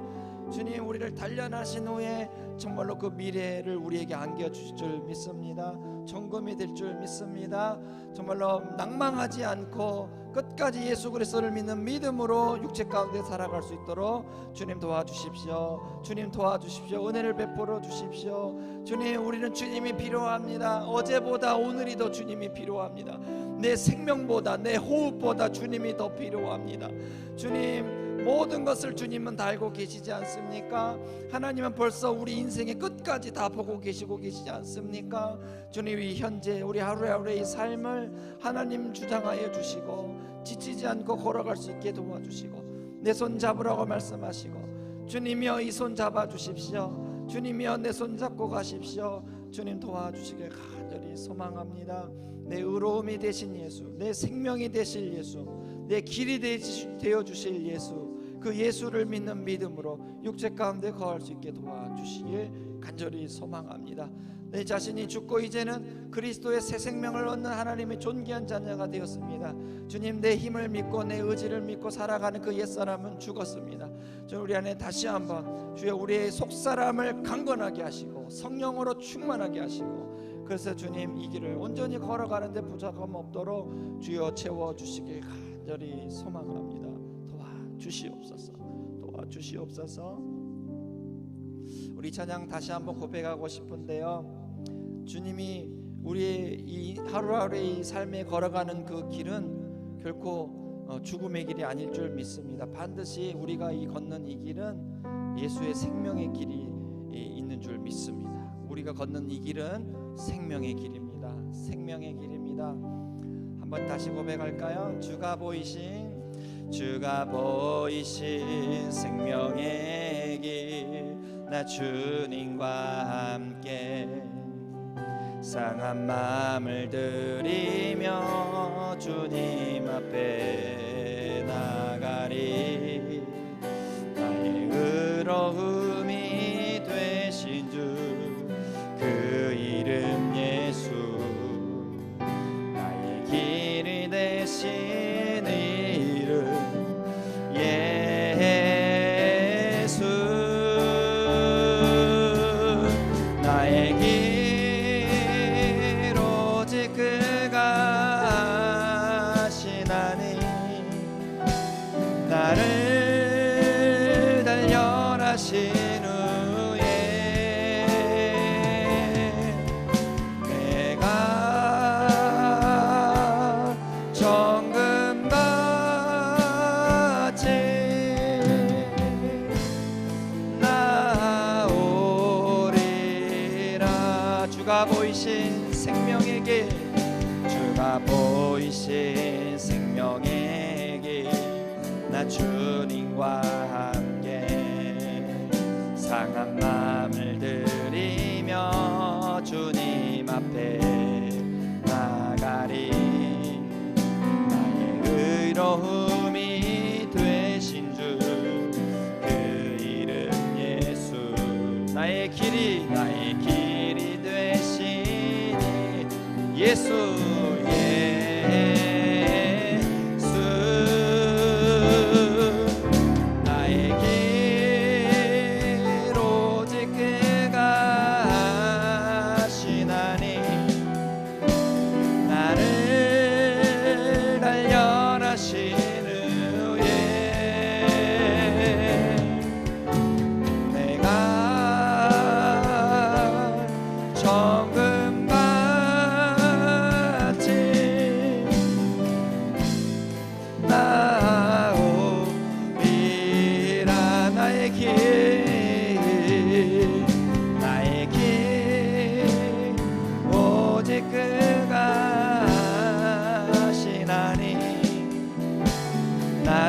주님, 우리를 단련하신 후에 정말로 그 미래를 우리에게 안겨주실 줄 믿습니다. 점검이 될 줄 믿습니다. 정말로 낭망하지 않고 끝까지 예수 그리스도를 믿는 믿음으로 육체 가운데 살아갈 수 있도록 주님 도와주십시오. 주님 도와주십시오. 은혜를 베풀어 주십시오. 주님, 우리는 주님이 필요합니다. 어제보다 오늘이 더 주님이 필요합니다. 내 생명보다 내 호흡보다 주님이 더 필요합니다. 주님, 모든 것을 주님은 다 알고 계시지 않습니까? 하나님은 벌써 우리 인생의 끝까지 다 보고 계시고 계시지 않습니까? 주님이 현재 우리 하루하루의 삶을 하나님 주장하여 주시고 지치지 않고 걸어갈 수 있게 도와주시고 내 손 잡으라고 말씀하시고 주님이여 이 손 잡아주십시오. 주님이여 내 손 잡고 가십시오. 주님 도와주시길 간절히 소망합니다. 내 의로움이 되신 예수, 내 생명이 되실 예수, 내 길이 되어 주실 예수, 그 예수를 믿는 믿음으로 육체 가운데 거할 수 있게 도와주시길 간절히 소망합니다. 내 자신이 죽고 이제는 그리스도의 새 생명을 얻는 하나님의 존귀한 자녀가 되었습니다. 주님, 내 힘을 믿고 내 의지를 믿고 살아가는 그 옛사람은 죽었습니다. 저 우리 안에 다시 한번 주여 우리의 속사람을 강건하게 하시고 성령으로 충만하게 하시고 그래서 주님 이 길을 온전히 걸어가는데 부족함 없도록 주여 채워주시길 간절히 소망합니다. 도와주시옵소서. 도와주시옵소서. 우리 찬양 다시 한번 고백하고 싶은데요, 주님이 우리의 이 하루하루의 삶에 걸어가는 그 길은 결코 죽음의 길이 아닐 줄 믿습니다. 반드시 우리가 걷는 이 길은 예수의 생명의 길이 있는 줄 믿습니다. 우리가 걷는 이 길은 생명의 길입니다. 생명의 길입니다. 한번 다시 고백할까요? 주가 보이신 생명의 길, 나 주님과 함께 상한 마음을 들이며 주님 앞에 나가리. 나의 의로움이 되신 주 그 이름 예수, 나의 길이 되신 이름 예수. 나의 길 오직 그가 하시나니 나를 달려라신 후에 내가 정금같이 나오리라. 주가 보이신 생명의 길, 주가 보이신 생명의 길, 나 주님과 함께 상한 마음을 들이며 주님 앞에 나가리. 나의 의로움이 되신 주 그 이름 예수, 나의 길이 되시니 예수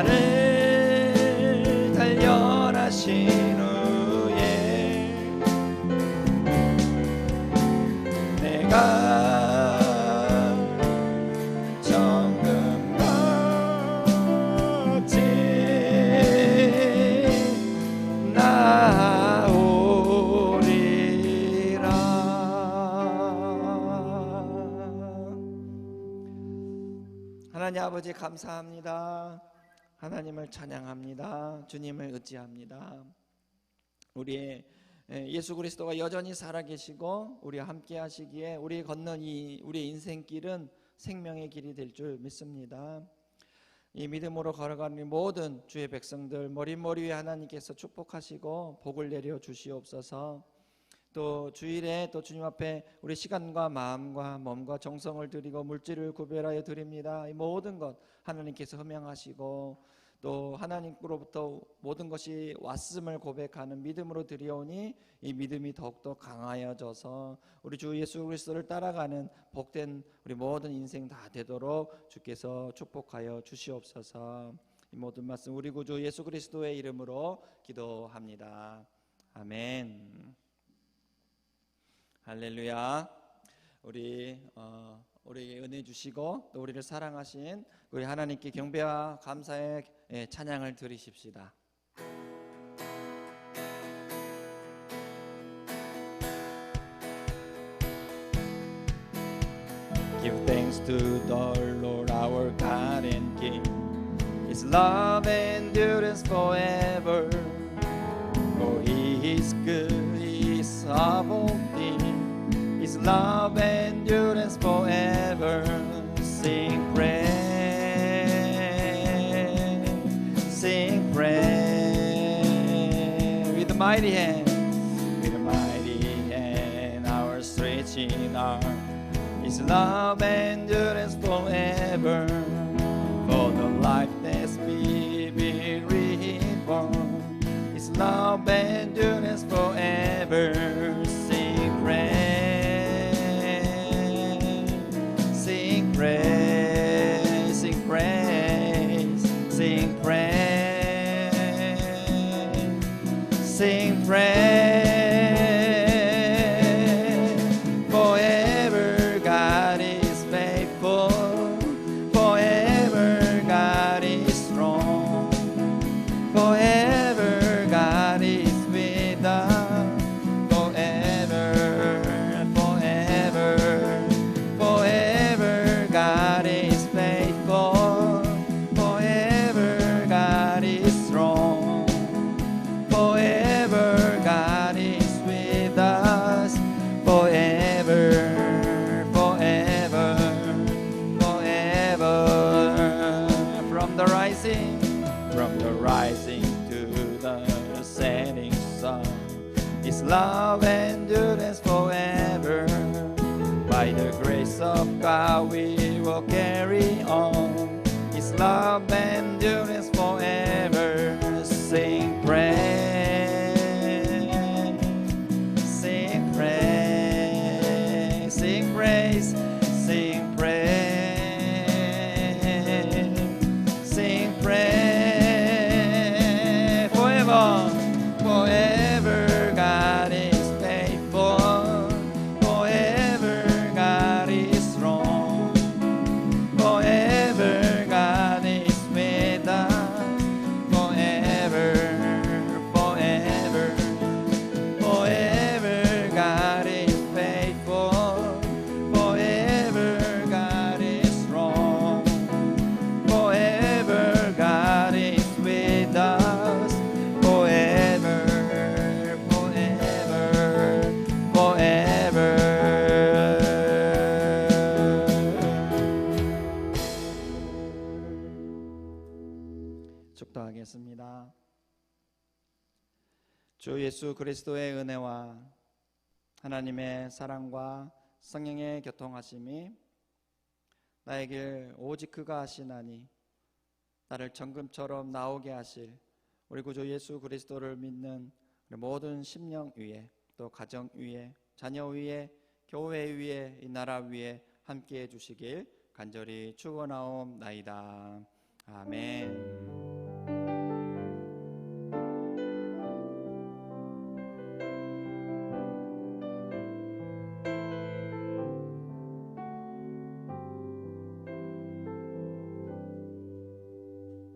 나를 달려라신 후에 내가 정금같이 나오리라. 하나님 아버지 감사합니다. 하나님을 찬양합니다. 주님을 의지합니다. 우리의 예수 그리스도가 여전히 살아계시고 우리와 함께 하시기에 우리 걷는 우리의 인생길은 생명의 길이 될 줄 믿습니다. 이 믿음으로 걸어가는 모든 주의 백성들 머리 위에 하나님께서 축복하시고 복을 내려 주시옵소서. 또 주일에 또 주님 앞에 우리 시간과 마음과 몸과 정성을 드리고 물질을 구별하여 드립니다. 이 모든 것 하나님께서 흠양하시고 또 하나님으로부터 모든 것이 왔음을 고백하는 믿음으로 드리오니 이 믿음이 더욱더 강하여져서 우리 주 예수 그리스도를 따라가는 복된 우리 모든 인생 다 되도록 주께서 축복하여 주시옵소서. 이 모든 말씀 우리 구주 예수 그리스도의 이름으로 기도합니다. 아멘. 할렐루야. 우리에게 은혜 주시고 또 우리를 사랑하신 우리 하나님께 경배와 감사의 찬양을 드리십시다. Give thanks to the Lord our God and King. His love endures forever. For He is good, He is sovereign. His love endures forever. Sing praise, sing praise. With the mighty hand, our stretching arm. His love endures forever. For the life that's be reborn. His love endures forever. Sing praise, sing praise. His love endures forever. By the grace of God we will carry on. His love endures forever. Sing praise, sing praise, sing praise, sing praise, sing praise. Forever, forever God is faithful. Forever God is strong. Forever God is with us. Forever, forever, forever God is faithful. Forever God is strong. Forever God is with us. Forever, forever, forever. 축도하겠습니다. 주 예수 그리스도의 은혜와 하나님의 사랑과 성령의 교통하심이 나의 길 오직 그가 하시나니 나를 정금처럼 나오게 하실 우리 구주 예수 그리스도를 믿는 우리 모든 심령 위에 또 가정 위에 자녀 위에 교회 위에 이 나라 위에 함께해 주시길 간절히 축원하옵나이다.